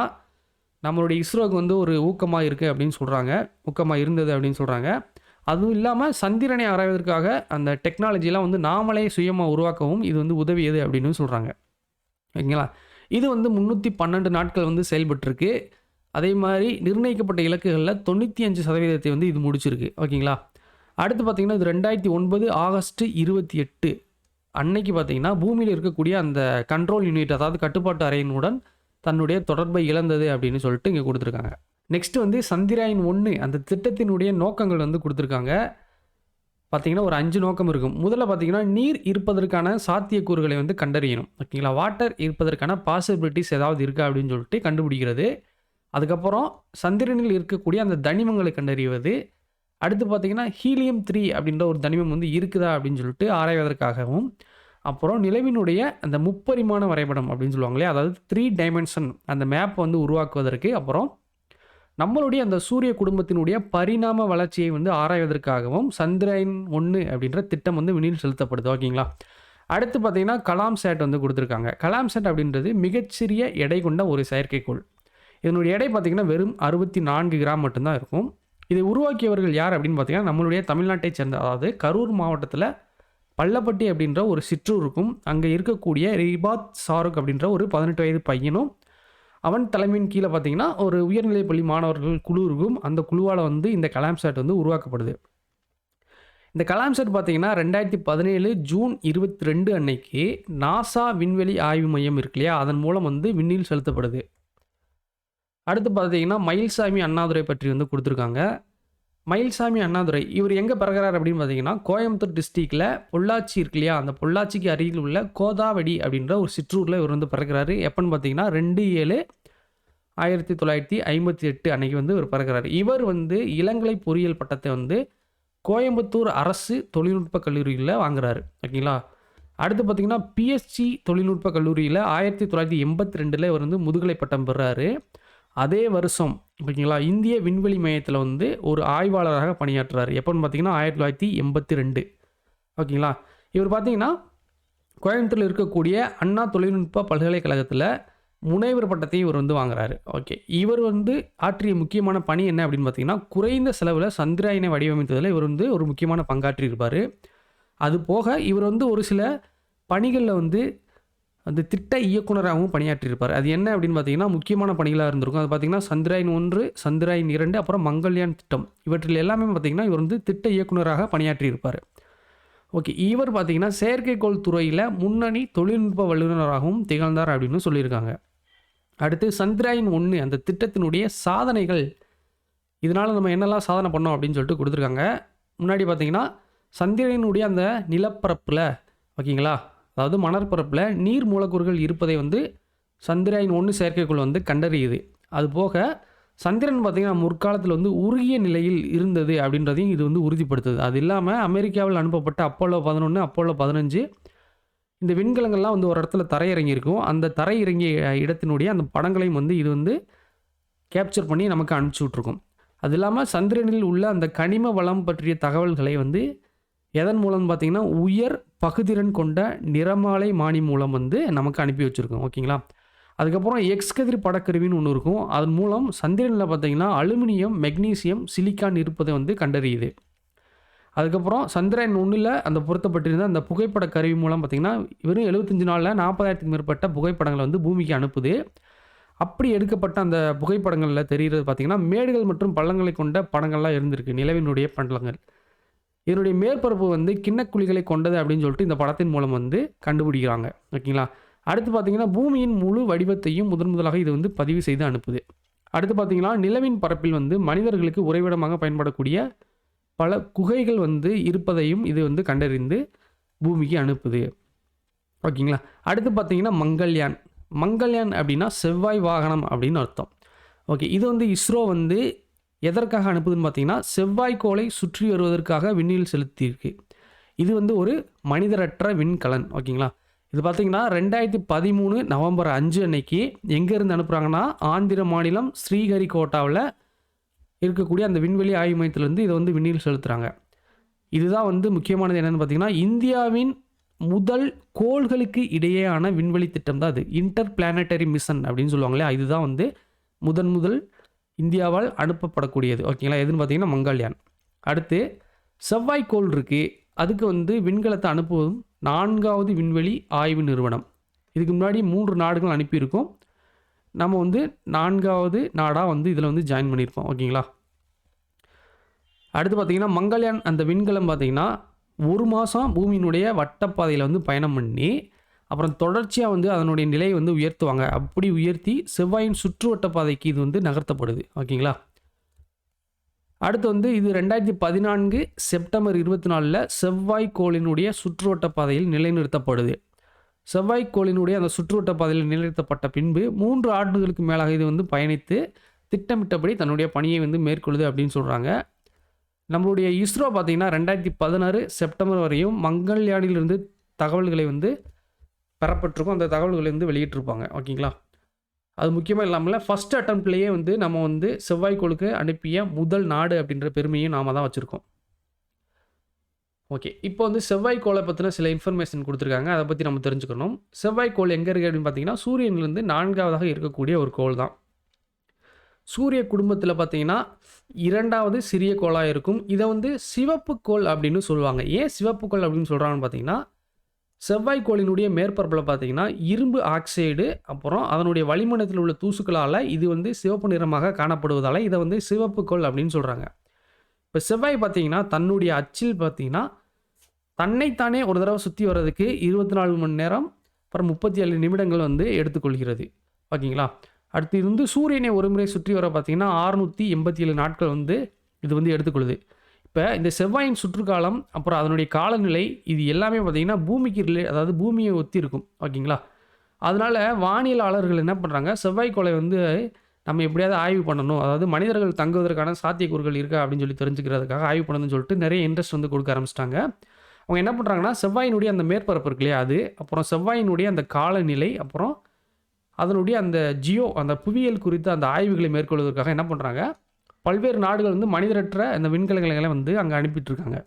நம்மளுடைய இஸ்ரோவுக்கு வந்து ஒரு ஊக்கமா இருக்கு அப்படின்னு சொல்றாங்க. ஊக்கமா இருந்தது அப்படின்னு சொல்றாங்க. அதுவும் இல்லாம சந்திரனை ஆராய்வதற்காக அந்த டெக்னாலஜிலாம் வந்து நாமளே சுயமா உருவாக்கவும் இது வந்து உதவியது அப்படின்னு சொல்றாங்க. ஓகேங்களா? இது வந்து 312 நாட்கள் வந்து செயல்பட்டுருக்கு. அதே மாரி நிர்ணயிக்கப்பட்ட இலக்குகள்ல 95% வந்து இது முடிச்சிருக்கு. ஓகேங்களா? அடுத்து பார்த்தீங்கன்னா, இது 2009 ஆகஸ்ட் 28 அன்னைக்கு பார்த்தீங்கன்னா, பூமியில இருக்கக்கூடிய அந்த கண்ட்ரோல் யூனிட், அதாவது கட்டுப்பாட்டு அறையினுடன் தன்னுடைய தொடர்பை இழந்தது அப்படின்னு சொல்லிட்டு இங்க குடுத்துருக்காங்க. நெக்ஸ்ட் வந்து சந்திராயன் 1 அந்த திட்டத்தினுடைய நோக்கங்கள் வந்து குடுத்துருக்காங்க. பார்த்தீங்கன்னா, ஒரு 5 நோக்கம் இருக்கும். முதல்ல பார்த்தீங்கன்னா, நீர் இருப்பதற்கான சாத்தியக்கூறுகளை வந்து கண்டறியணும். ஓகேங்களா? வாட்டர் இருப்பதற்கான பாசிபிலிட்டீஸ் ஏதாவது இருக்கா அப்படின்னு சொல்லிட்டு கண்டுபிடிக்கிறது. அதுக்கப்புறம் சந்திரனில் இருக்கக்கூடிய அந்த தனிமங்களை கண்டறிவது. அடுத்து பார்த்தீங்கன்னா, ஹீலியம் 3 அப்படின்ற ஒரு தனிமம் வந்து இருக்குதா அப்படின்னு சொல்லிட்டு ஆராய்வதற்காகவும், அப்புறம் நிலவினுடைய அந்த முப்பரிமாண வரைபடம் அப்படின்னு சொல்லுவாங்க இல்லையா? அதாவது 3 டைமென்ஷன் அந்த மேப் வந்து உருவாக்குவதற்கு, அப்புறம் நம்மளுடைய அந்த சூரிய குடும்பத்தினுடைய பரிணாம வளர்ச்சியை வந்து ஆராய்வதற்காகவும் சந்திராயன் 1 அப்படின்ற திட்டம் வந்து விண்ணில் செலுத்தப்படுது. ஓகேங்களா? அடுத்து பார்த்தீங்கன்னா, கலாம் சேட் வந்து குடுத்துருக்காங்க. கலாம் சேட் அப்படின்றது மிகச்சிறிய எடை கொண்ட ஒரு செயற்கைக்கோள். இதனுடைய எடை பார்த்தீங்கன்னா, வெறும் 64 கிராம் மட்டும் தான் இருக்கும். இதை உருவாக்கியவர்கள் யார் அப்படின்னு பார்த்தீங்கன்னா, நம்மளுடைய தமிழ்நாட்டைச் சேர்ந்த, அதாவது கரூர் மாவட்டத்தில பள்ளப்பட்டி அப்படின்ற ஒரு சிற்றூர் இருக்கும். அங்க இருக்கக்கூடிய ரிபாத் ஷாருக் அப்படின்ற ஒரு 18 வயது பையனும், அவன் தலைமையின் கீழ பார்த்தீங்கன்னா, ஒரு உயர்நிலைப் பள்ளி மாணவர்கள் குழு இருக்கும். அந்த குழுவால வந்து இந்த கலாம் சேட் வந்து உருவாக்கப்படுது. இந்த கலாம் சேட் பார்த்தீங்கன்னா, 2017 ஜூன் 22 அன்னைக்கு நாசா விண்வெளி ஆய்வு மையம் இருக்கு இல்லையா? அதன் மூலம் வந்து விண்ணில் செலுத்தப்படுது. அடுத்து பார்த்தீங்கன்னா, மயில்சாமி அண்ணாதுரை பற்றி வந்து குடுத்துருக்காங்க. மயில்சாமி அண்ணாதுரை இவர் எங்க பிறகுறார் அப்படின்னு பார்த்தீங்கன்னா, கோயம்புத்தூர் டிஸ்ட்ரிக்ட்ல பொள்ளாச்சி இருக்கு இல்லையா? அந்த பொள்ளாச்சிக்கு அருகில் உள்ள கோதாவடி அப்படின்ற ஒரு சிற்றூர்ல இவர் வந்து பிறக்குறாரு. எப்பன்னு பார்த்தீங்கன்னா, 2/7/1958 அன்னைக்கு வந்து இவர் பிறக்குறாரு. இவர் வந்து இளங்கலை பொறியியல் பட்டத்தை வந்து கோயம்புத்தூர் அரசு தொழில்நுட்ப கல்லூரியில வாங்குறாரு. ஓகேங்களா? அடுத்து பார்த்தீங்கன்னா, பிஎஸ்ஜி தொழில்நுட்ப கல்லூரியில 1982ல இவர் வந்து முதுகலை பட்டம் பெறாரு. அதே வருஷம் ஓகேங்களா, இந்திய விண்வெளி மையத்தில வந்து ஒரு ஆய்வாளராக பணியாற்றுறாரு. எப்போன்னு பார்த்தீங்கன்னா, 1982 ஓகேங்களா? இவர் பார்த்தீங்கன்னா, கோயம்புத்தூர்ல இருக்கக்கூடிய அண்ணா தொழில்நுட்ப பல்கலைக்கழகத்தில முனைவர் பட்டத்தையும் இவர் வந்து வாங்குறாரு. ஓகே. இவர் வந்து ஆற்றிய முக்கியமான பணி என்ன அப்படின்னு பார்த்தீங்கன்னா, குறைந்த செலவுல சந்திராயனை வடிவமைத்ததில இவர் வந்து ஒரு முக்கியமான பங்காற்றியிருப்பாரு. அது போக இவர் வந்து ஒரு சில பணிகள்ல வந்து அந்த திட்ட இயக்குனராகவும் பணியாற்றியிருப்பார். அது என்ன அப்படின்னு பார்த்தீங்கன்னா, முக்கியமான பணிகளா இருந்திருக்கும். அது பார்த்தீங்கன்னா, சந்திராயன் 1, சந்திராயன் 2, அப்புறம் மங்கள்யான் திட்டம். இவற்றில் எல்லாமே பார்த்தீங்கன்னா, இவர் வந்து திட்ட இயக்குனராக பணியாற்றியிருப்பார். ஓகே. இவர் பார்த்தீங்கன்னா, செயற்கைக்கோள் துறையில முன்னணி தொழில்நுட்ப வல்லுநராகவும் திகழ்ந்தார் அப்படின்னு சொல்லியிருக்காங்க. அடுத்து சந்திராயன் 1 அந்த திட்டத்தினுடைய சாதனைகள். இதனால நம்ம என்னெல்லாம் சாதனை பண்ணோம் அப்படின்னு சொல்லிட்டு குடுத்துருக்காங்க. முன்னாடி பார்த்தீங்கன்னா, சந்திரனுடைய அந்த நிலப்பரப்புல ஓகேங்களா? அதாவது மணற்பரப்புல நீர் மூலக்கூறுகள் இருப்பதை வந்து சந்திராயன் 1 செயற்கைக்கோள் வந்து கண்டறியுது. அதுபோக சந்திரன் பார்த்தீங்கன்னா முற்காலத்தில் வந்து உருகிய நிலையில் இருந்தது அப்படின்றதையும் இது வந்து உறுதிப்படுத்துது. அது இல்லாமல் அமெரிக்காவில் அனுப்பப்பட்ட அப்போலோ 11, அப்போலோ 15 இந்த விண்கலங்கள்லாம் வந்து ஒரு இடத்துல தரையிறங்கியிருக்கும். அந்த தரையிறங்கிய இடத்தினுடைய அந்த படங்களையும் வந்து இது வந்து கேப்சர் பண்ணி நமக்கு அனுப்பிச்சி விட்ருக்கும். அது இல்லாமல் சந்திரனில் உள்ள அந்த கனிம வளம் பற்றிய தகவல்களை வந்து எதன் மூலம் பார்த்தீங்கன்னா உயர் பகுதிறன் கொண்ட நிறமாலை மானி மூலம் வந்து நமக்கு அனுப்பி வச்சுருக்கோம். ஓகேங்களா? அதுக்கப்புறம் எக்ஸ் கதிர் படக்கருவின்னு ஒன்று இருக்கும். அதன் மூலம் சந்திரனில் பார்த்தீங்கன்னா அலுமினியம், மெக்னீசியம், சிலிக்கான் இருப்பதை வந்து கண்டறியுது. அதுக்கப்புறம் சந்திரன் 1ல் அந்த பொருத்தப்பட்டிருந்த அந்த புகைப்பட கருவி மூலம் பார்த்தீங்கன்னா வெறும் 75 நாளில் 40,000க்கும் மேற்பட்ட புகைப்படங்களை வந்து பூமிக்கு அனுப்புது. அப்படி எடுக்கப்பட்ட அந்த புகைப்படங்களில் தெரிகிறது பார்த்தீங்கன்னா மேடுகள் மற்றும் பள்ளங்களை கொண்ட படங்கள்லாம் இருந்திருக்கு, நிலவினுடைய பள்ளங்கள். இதனுடைய மேற்பரப்பு வந்து கிண்ணக்குழிகளை கொண்டது அப்படின்னு சொல்லிட்டு இந்த படத்தின் மூலம் வந்து கண்டுபிடிக்கிறாங்க. ஓகேங்களா? அடுத்து பார்த்தீங்கன்னா பூமியின் முழு வடிவத்தையும் முதலாக இது வந்து பதிவு செய்து அனுப்புது. அடுத்து பார்த்தீங்கன்னா நிலவின் பரப்பில் வந்து மனிதர்களுக்கு உறைவிடமாக பயன்படக்கூடிய பல குகைகள் வந்து இருப்பதையும் இது வந்து கண்டறிந்து பூமிக்கு அனுப்புது. ஓகேங்களா? அடுத்து பார்த்தீங்கன்னா மங்கள்யான். மங்கள்யான் அப்படின்னா செவ்வாய் வாகனம் அப்படின்னு அர்த்தம். ஓகே, இது வந்து இஸ்ரோ வந்து எதற்காக அனுப்புதுன்னு பார்த்தீங்கன்னா செவ்வாய்க்கோளை சுற்றி வருவதற்காக விண்ணில் செலுத்தியிருக்கு. இது வந்து ஒரு மனிதரற்ற விண்கலன். ஓகேங்களா? இது பார்த்தீங்கன்னா 2013 நவம்பர் 5 அன்னைக்கு எங்கேருந்து அனுப்புகிறாங்கன்னா ஆந்திர மாநிலம் ஸ்ரீஹரிகோட்டாவில் இருக்கக்கூடிய அந்த விண்வெளி ஆய்வு மையத்திலேருந்து இதை வந்து விண்ணில் செலுத்துகிறாங்க. இதுதான் வந்து முக்கியமானது என்னென்னு பார்த்தீங்கன்னா இந்தியாவின் முதல் கோள்களுக்கு இடையேயான விண்வெளி திட்டம் தான் அது. இன்டர் பிளானட்டரி மிஷன் அப்படின்னு சொல்லுவாங்களே, இதுதான் வந்து முதல் இந்தியாவால் அனுப்பப்படக்கூடியது. ஓகேங்களா? எதுன்னு பார்த்தீங்கன்னா மங்கள்யான். அடுத்து செவ்வாய்க்கோள் இருக்குது. அதுக்கு வந்து விண்கலத்தை அனுப்புவதும் 4வது விண்வெளி ஆய்வு நிறுவனம். இதுக்கு முன்னாடி 3 நாடுகள் அனுப்பியிருக்கோம். நம்ம வந்து 4வது நாடாக வந்து இதில் வந்து ஜாயின் பண்ணியிருப்போம். ஓகேங்களா? அடுத்து பார்த்தீங்கன்னா மங்கள்யான் அந்த விண்கலம் பார்த்தீங்கன்னா 1 மாதம் பூமியினுடைய வட்டப்பாதையில் வந்து பயணம் பண்ணி அப்புறம் தொடர்ச்சியாக வந்து அதனுடைய நிலையை வந்து உயர்த்துவாங்க. அப்படி உயர்த்தி செவ்வாயின் சுற்றுவட்ட பாதைக்கு இது வந்து நகர்த்தப்படுது. ஓகேங்களா? அடுத்து வந்து இது 2014 செப்டம்பர் 24 செவ்வாய்க்கோளினுடைய சுற்றுவட்ட பாதையில் நிலைநிறுத்தப்படுது. செவ்வாய்க்கோளினுடைய அந்த சுற்றுவட்ட பாதையில் நிலைநிறுத்தப்பட்ட பின்பு 3 ஆண்டுகளுக்கு மேலாக இது வந்து பயணித்து திட்டமிட்டபடி தன்னுடைய பணியை வந்து மேற்கொள்ளுது அப்படின்னு சொல்கிறாங்க. நம்மளுடைய இஸ்ரோ பார்த்தீங்கன்னா 2016 செப்டம்பர் வரையும் மங்கள்யானிலிருந்து தகவல்களை வந்து பெறப்பட்டிருக்கும். அந்த தகவல்களை வந்து வெளியிட்டிருப்பாங்க. ஓகேங்களா? அது முக்கியமாக இல்லாமல் ஃபஸ்ட் அட்டம்ப்ட்லேயே வந்து நம்ம வந்து செவ்வாய்க்கோளுக்கு அனுப்பிய முதல் நாடு அப்படின்ற பெருமையும் நாம தான் வச்சுருக்கோம். ஓகே, இப்போ வந்து செவ்வாய்க்கோளை பற்றின சில இன்ஃபர்மேஷன் கொடுத்துருக்காங்க. அதை பற்றி நம்ம தெரிஞ்சுக்கணும். செவ்வாய்க்கோள் எங்கே இருக்குது அப்படின்னு பார்த்தீங்கன்னா சூரியன்லேருந்து 4வதாக இருக்கக்கூடிய ஒரு கோள் தான். சூரிய குடும்பத்தில் பார்த்தீங்கன்னா 2வது சிறிய கோளாக இருக்கும். இதை வந்து சிவப்பு கோள் அப்படின்னு சொல்லுவாங்க. ஏன் சிவப்பு கோள் அப்படின்னு சொல்கிறாங்கன்னு பார்த்தீங்கன்னா செவ்வாய்க்கோளினுடைய மேற்பரப்பில் பார்த்தீங்கன்னா இரும்பு ஆக்சைடு அப்புறம் அதனுடைய வளிமண்டலத்தில் உள்ள தூசுக்களால் இது வந்து சிவப்பு நிறமாக காணப்படுவதால் இதை வந்து சிவப்பு கோள் அப்படின்னு சொல்கிறாங்க. இப்போ செவ்வாய் பார்த்தீங்கன்னா தன்னுடைய அச்சில் பார்த்தீங்கன்னா தன்னைத்தானே ஒரு தடவை சுற்றி வர்றதுக்கு 24 மணி நேரம் அப்புறம் 37 நிமிடங்கள் வந்து எடுத்துக்கொள்கிறது. ஓகேங்களா? அடுத்து இது வந்து சூரியனை ஒரு முறை சுற்றி வர பார்த்தீங்கன்னா 687 நாட்கள் வந்து இது வந்து எடுத்துக்கொள்ளுது. இப்போ இந்த செவ்வாயின் சுற்றுக்காலம் அப்புறம் அதனுடைய காலநிலை இது எல்லாமே பார்த்தீங்கன்னா பூமிக்கு அதாவது பூமியை ஒத்தி இருக்கும். ஓகேங்களா? அதனால் வானியலாளர்கள் என்ன பண்ணுறாங்க, செவ்வாய்க்கோளை வந்து நம்ம எப்படியாவது ஆய்வு பண்ணணும், அதாவது மனிதர்கள் தங்குவதற்கான சாத்தியக்கூறுகள் இருக்கா அப்படின்னு சொல்லி தெரிஞ்சுக்கிறதுக்காக ஆய்வு பண்ணணும்னு சொல்லிட்டு நிறைய இன்ட்ரெஸ்ட் வந்து கொடுக்க ஆரம்பிச்சிட்டாங்க. அவங்க என்ன பண்ணுறாங்கன்னா செவ்வாயினுடைய அந்த மேற்பரப்பு இருக்கு இல்லையா, அது அப்புறம் செவ்வாயினுடைய அந்த காலநிலை அப்புறம் அதனுடைய அந்த அந்த புவியியல் குறித்த அந்த ஆய்வுகளை மேற்கொள்வதற்காக என்ன பண்ணுறாங்க, பல்வேறு நாடுகள் வந்து மனிதரற்ற அந்த விண்கலங்களை வந்து அங்கே அனுப்பிட்டுருக்காங்க.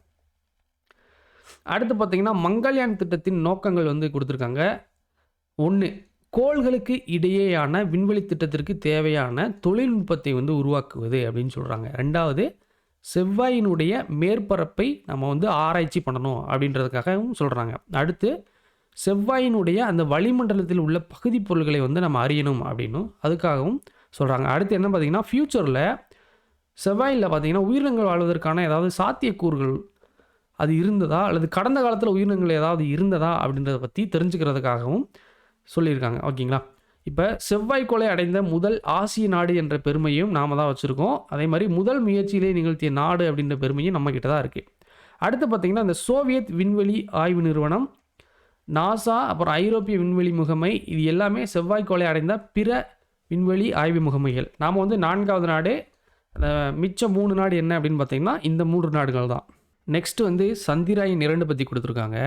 அடுத்து பார்த்தீங்கன்னா மங்கள்யான் திட்டத்தின் நோக்கங்கள் வந்து கொடுத்துருக்காங்க. 1, கோள்களுக்கு இடையேயான விண்வெளி திட்டத்திற்கு தேவையான தொழில்நுட்பத்தை வந்து உருவாக்குவது அப்படின்னு சொல்கிறாங்க. 2வது செவ்வாயினுடைய மேற்பரப்பை நம்ம வந்து ஆராய்ச்சி பண்ணணும் அப்படின்றதுக்காகவும் சொல்கிறாங்க. அடுத்து செவ்வாயினுடைய அந்த வளிமண்டலத்தில் உள்ள பகுதி பொருள்களை வந்து நம்ம அறியணும் அப்படின்னும் அதுக்காகவும் சொல்கிறாங்க. அடுத்து என்ன பார்த்தீங்கன்னா ஃப்யூச்சரில் செவ்வாயில் பார்த்தீங்கன்னா உயிரினங்கள் வாழ்வதற்கான ஏதாவது சாத்தியக்கூறுகள் அது இருந்ததா அல்லது கடந்த காலத்தில் உயிரினங்கள் ஏதாவது இருந்ததா அப்படின்றத பற்றி தெரிஞ்சுக்கிறதுக்காகவும் சொல்லியிருக்காங்க. ஓகேங்களா? இப்போ செவ்வாய்க்கோளை அடைந்த முதல் ஆசிய நாடு என்ற பெருமையும் நாம தான் வச்சுருக்கோம். அதே மாதிரி முதல் முயற்சியிலே நிகழ்த்திய நாடு அப்படின்ற பெருமையும் நம்மக்கிட்ட தான் இருக்குது. அடுத்து பார்த்திங்கன்னா இந்த சோவியத் விண்வெளி ஆய்வு நிறுவனம், நாசா அப்புறம் ஐரோப்பிய விண்வெளி முகமை இது எல்லாமே செவ்வாய்க்கோளை அடைந்த பிற விண்வெளி ஆய்வு முகமைகள். நாம் வந்து 4வது நாடு, மிச்சம் 3 நாடு என்ன அப்படின்னு பார்த்தீங்கன்னா இந்த 3 நாடுகள் தான். நெக்ஸ்ட்டு வந்து சந்திராயன் 2 பற்றி கொடுத்துருக்காங்க.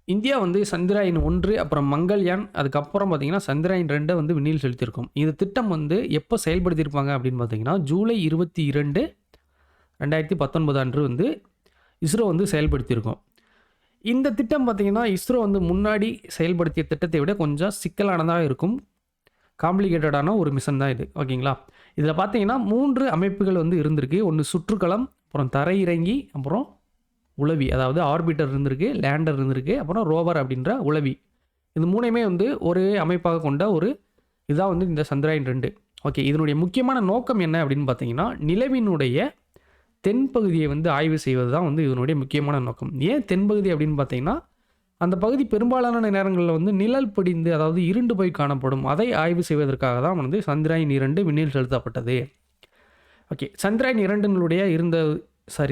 இந்தியா வந்து சந்திராயன் 1 அப்புறம் மங்கள்யான் அதுக்கப்புறம் பார்த்தீங்கன்னா சந்திராயன் 2 வந்து விண்ணில் செலுத்தியிருக்கும். இந்த திட்டம் வந்து எப்போ செயல்படுத்தியிருப்பாங்க அப்படின்னு பார்த்தீங்கன்னா ஜூலை 22, 2019 அன்று வந்து இஸ்ரோ வந்து செயல்படுத்தியிருக்கும். இந்த திட்டம் பார்த்தீங்கன்னா இஸ்ரோ வந்து முன்னாடி செயல்படுத்திய திட்டத்தை விட கொஞ்சம் சிக்கலானதாக இருக்கும். காம்ப்ளிகேட்டடான ஒரு மிஷன் தான் இது. ஓகேங்களா? இதில் பார்த்தீங்கன்னா 3 அமைப்புகள் வந்து இருந்திருக்கு. ஒன்று சுற்றுக்கலம், அப்புறம் தரையிறங்கி, அப்புறம் உளவி, அதாவது ஆர்பிட்டர் இருந்திருக்கு, லேண்டர் இருந்திருக்கு, அப்புறம் ரோவர் அப்படின்ற உளவி. இது 3மே வந்து ஒரே அமைப்பாக கொண்ட ஒரு இதுதான் வந்து இந்த சந்திராயன் 2. ஓகே, இதனுடைய முக்கியமான நோக்கம் என்ன அப்படின்னு பார்த்தீங்கன்னா நிலவினுடைய தென்பகுதியை வந்து ஆய்வு செய்வது தான் வந்து இதனுடைய முக்கியமான நோக்கம். ஏன் தென்பகுதி அப்படின்னு பார்த்தீங்கன்னா அந்த பகுதி பெரும்பாலான நேரங்களில் வந்து நிழல் படிந்து, அதாவது இருண்டு போய் காணப்படும். அதை ஆய்வு செய்வதற்காக தான் வந்து சந்திராயன் 2 விண்ணில் செலுத்தப்பட்டது. ஓகே, சந்திராயன் 2னுடைய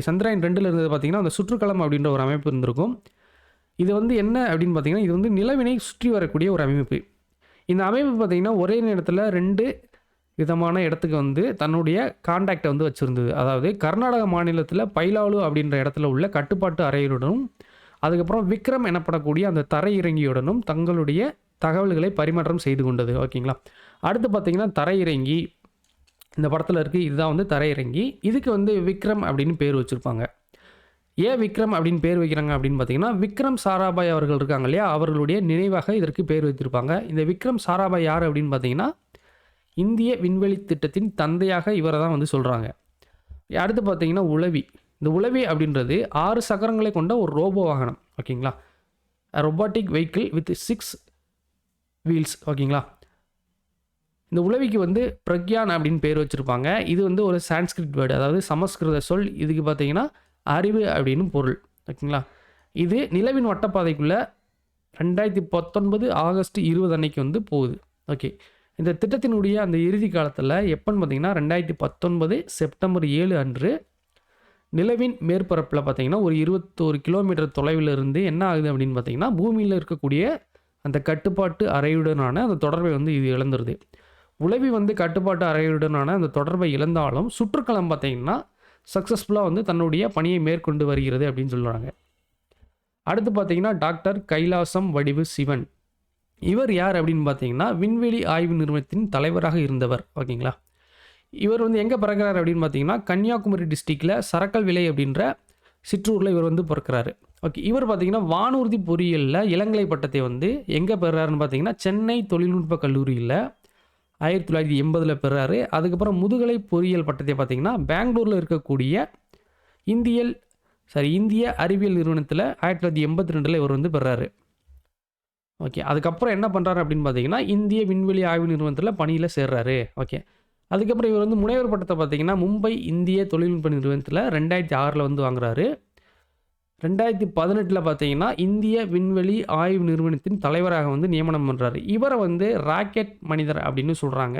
சந்திராயன் 2ல் இருந்தது பார்த்தீங்கன்னா அந்த சுற்றுக்கலம் அப்படின்ற ஒரு அமைப்பு இருந்திருக்கும். இது வந்து என்ன அப்படின்னு பார்த்தீங்கன்னா இது வந்து நிலவினை சுற்றி வரக்கூடிய ஒரு அமைப்பு. இந்த அமைப்பு பார்த்தீங்கன்னா ஒரே நேரத்தில் 2 விதமான இடத்துக்கு வந்து தன்னுடைய கான்டாக்டை வந்து வச்சுருந்தது. அதாவது கர்நாடக மாநிலத்தில் பைலாலு அப்படின்ற இடத்துல உள்ள கட்டுப்பாட்டு அறையுடனும், அதுக்கப்புறம் விக்ரம் எனப்படக்கூடிய அந்த தரையிறங்கியுடனும் தங்களுடைய தகவல்களை பரிமாற்றம் செய்து கொண்டது. ஓகேங்களா? அடுத்து பார்த்தீங்கன்னா தரையிறங்கி, இந்த படத்தில் இருக்குது, இதுதான் வந்து தரையிறங்கி. இதுக்கு வந்து விக்ரம் அப்படின்னு பேர் வச்சுருப்பாங்க. ஏன் விக்ரம் அப்படின்னு பேர் வைக்கிறாங்க அப்படின்னு பார்த்தீங்கன்னா விக்ரம் சாராபாய் அவர்கள் இருக்காங்க இல்லையா, அவர்களுடைய நினைவாக இதற்கு பேர் வைத்திருப்பாங்க. இந்த விக்ரம் சாராபாய் யார் அப்படின்னு பார்த்தீங்கன்னா இந்திய விண்வெளி திட்டத்தின் தந்தையாக இவரை தான் வந்து சொல்கிறாங்க. அடுத்து பார்த்தீங்கன்னா உளவி. இந்த உளவி அப்படின்றது 6 சக்கரங்களை கொண்ட ஒரு ரோபோ வாகனம். ஓகேங்களா? Robotic vehicle with 6 wheels. ஓகேங்களா? இந்த உளவிக்கு வந்து பிரக்யான் அப்படின்னு பேர் வச்சுருப்பாங்க. இது வந்து ஒரு சான்ஸ்கிரிட் வேர்டு, அதாவது சமஸ்கிருத சொல். இதுக்கு பார்த்தீங்கன்னா அறிவு அப்படின்னு பொருள். ஓகேங்களா? இது நிலவின் வட்டப்பாதைக்குள்ளே 2019 ஆகஸ்ட் 20 அன்னைக்கு வந்து போகுது. ஓகே, இந்த திட்டத்தினுடைய அந்த இறுதி காலத்தில் எப்போன்னு பார்த்தீங்கன்னா 2019 செப்டம்பர் 7 அன்று நிலவின் மேற்பரப்பில் பார்த்தீங்கன்னா ஒரு 21 கிலோமீட்டர் தொலைவில் இருந்து என்ன ஆகுது அப்படின்னு பார்த்தீங்கன்னா பூமியில் இருக்கக்கூடிய அந்த கட்டுப்பாட்டு அறையுடனான அந்த தொடர்பை வந்து இது இழந்துருது. உளவி வந்து கட்டுப்பாட்டு அறையுடனான அந்த தொடர்பை இழந்தாலும் சுற்றுக்கலம் பார்த்தீங்கன்னா சக்ஸஸ்ஃபுல்லாக வந்து தன்னுடைய பணியை மேற்கொண்டு வருகிறது அப்படின்னு சொல்கிறாங்க. அடுத்து பார்த்தீங்கன்னா டாக்டர் கைலாசம் வடிவு சிவன். இவர் யார் அப்படின்னு பார்த்தீங்கன்னா விண்வெளி ஆய்வு நிறுவனத்தின் தலைவராக இருந்தவர். ஓகேங்களா? இவர் வந்து எங்கே பிறக்கிறார் அப்படின்னு பார்த்தீங்கன்னா கன்னியாகுமரி டிஸ்ட்ரிக்டில் சரக்கல் விலை அப்படின்ற சிற்றூரில் இவர் வந்து பிறக்கிறாரு. ஓகே, இவர் பார்த்தீங்கன்னா வானூர்தி பொறியியலில் இளங்கலை பட்டத்தை வந்து எங்கே பெறாருன்னு பார்த்தீங்கன்னா சென்னை தொழில்நுட்ப கல்லூரியில் 1980 பெறாரு. அதுக்கப்புறம் முதுகலை பொறியியல் பட்டத்தை பார்த்தீங்கன்னா பெங்களூரில் இருக்கக்கூடிய இந்திய அறிவியல் நிறுவனத்தில் 1982 இவர் வந்து பெறாரு. ஓகே, அதுக்கப்புறம் என்ன பண்ணுறாரு அப்படின்னு பார்த்தீங்கன்னா இந்திய விண்வெளி ஆய்வு நிறுவனத்தில் பணியில் சேர்றாரு. ஓகே, அதுக்கப்புறம் இவர் வந்து முனைவர் பட்டத்தை பார்த்தீங்கன்னா மும்பை இந்திய தொழில்நுட்ப நிறுவனத்தில் 2006 வந்து வாங்குறாரு. 2018 பார்த்தீங்கன்னா இந்திய விண்வெளி ஆய்வு நிறுவனத்தின் தலைவராக வந்து நியமனம் பண்ணுறாரு. இவரை வந்து ராக்கெட் மனிதர் அப்படின்னு சொல்கிறாங்க.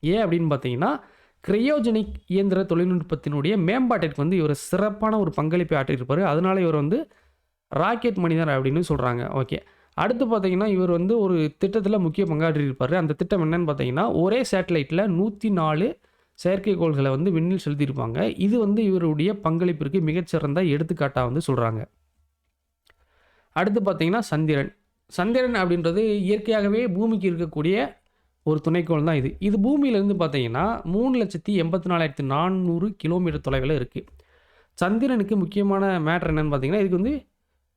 ஏன் அப்படின்னு பார்த்தீங்கன்னா கிரையோஜெனிக் இயந்திர தொழில்நுட்பத்தினுடைய மேம்பாட்டிற்கு வந்து இவர் சிறப்பான ஒரு பங்களிப்பை ஆற்றியிருப்பார். அதனால இவர் வந்து ராக்கெட் மனிதர் அப்படின்னு சொல்கிறாங்க. ஓகே, அடுத்து பார்த்தீங்கன்னா இவர் வந்து ஒரு திட்டத்தில் முக்கிய பங்காற்றியிருப்பார். அந்த திட்டம் என்னன்னு பார்த்தீங்கன்னா ஒரே சேட்டலைட்டில் 104 செயற்கைக்கோள்களை வந்து விண்ணில் செலுத்தியிருப்பாங்க. இது வந்து இவருடைய பங்களிப்பிற்கு மிகச்சிறந்த எடுத்துக்காட்டாக வந்து சொல்கிறாங்க. அடுத்து பார்த்தீங்கன்னா சந்திரன் அப்படின்றது இயற்கையாகவே பூமிக்கு இருக்கக்கூடிய ஒரு துணைக்கோள் தான். இது பூமியிலேருந்து பார்த்தீங்கன்னா 3,84,400 கிலோமீட்டர் தொலைவில் இருக்குது. சந்திரனுக்கு முக்கியமான மேட்டர் என்னென்னு பார்த்தீங்கன்னா இதுக்கு வந்து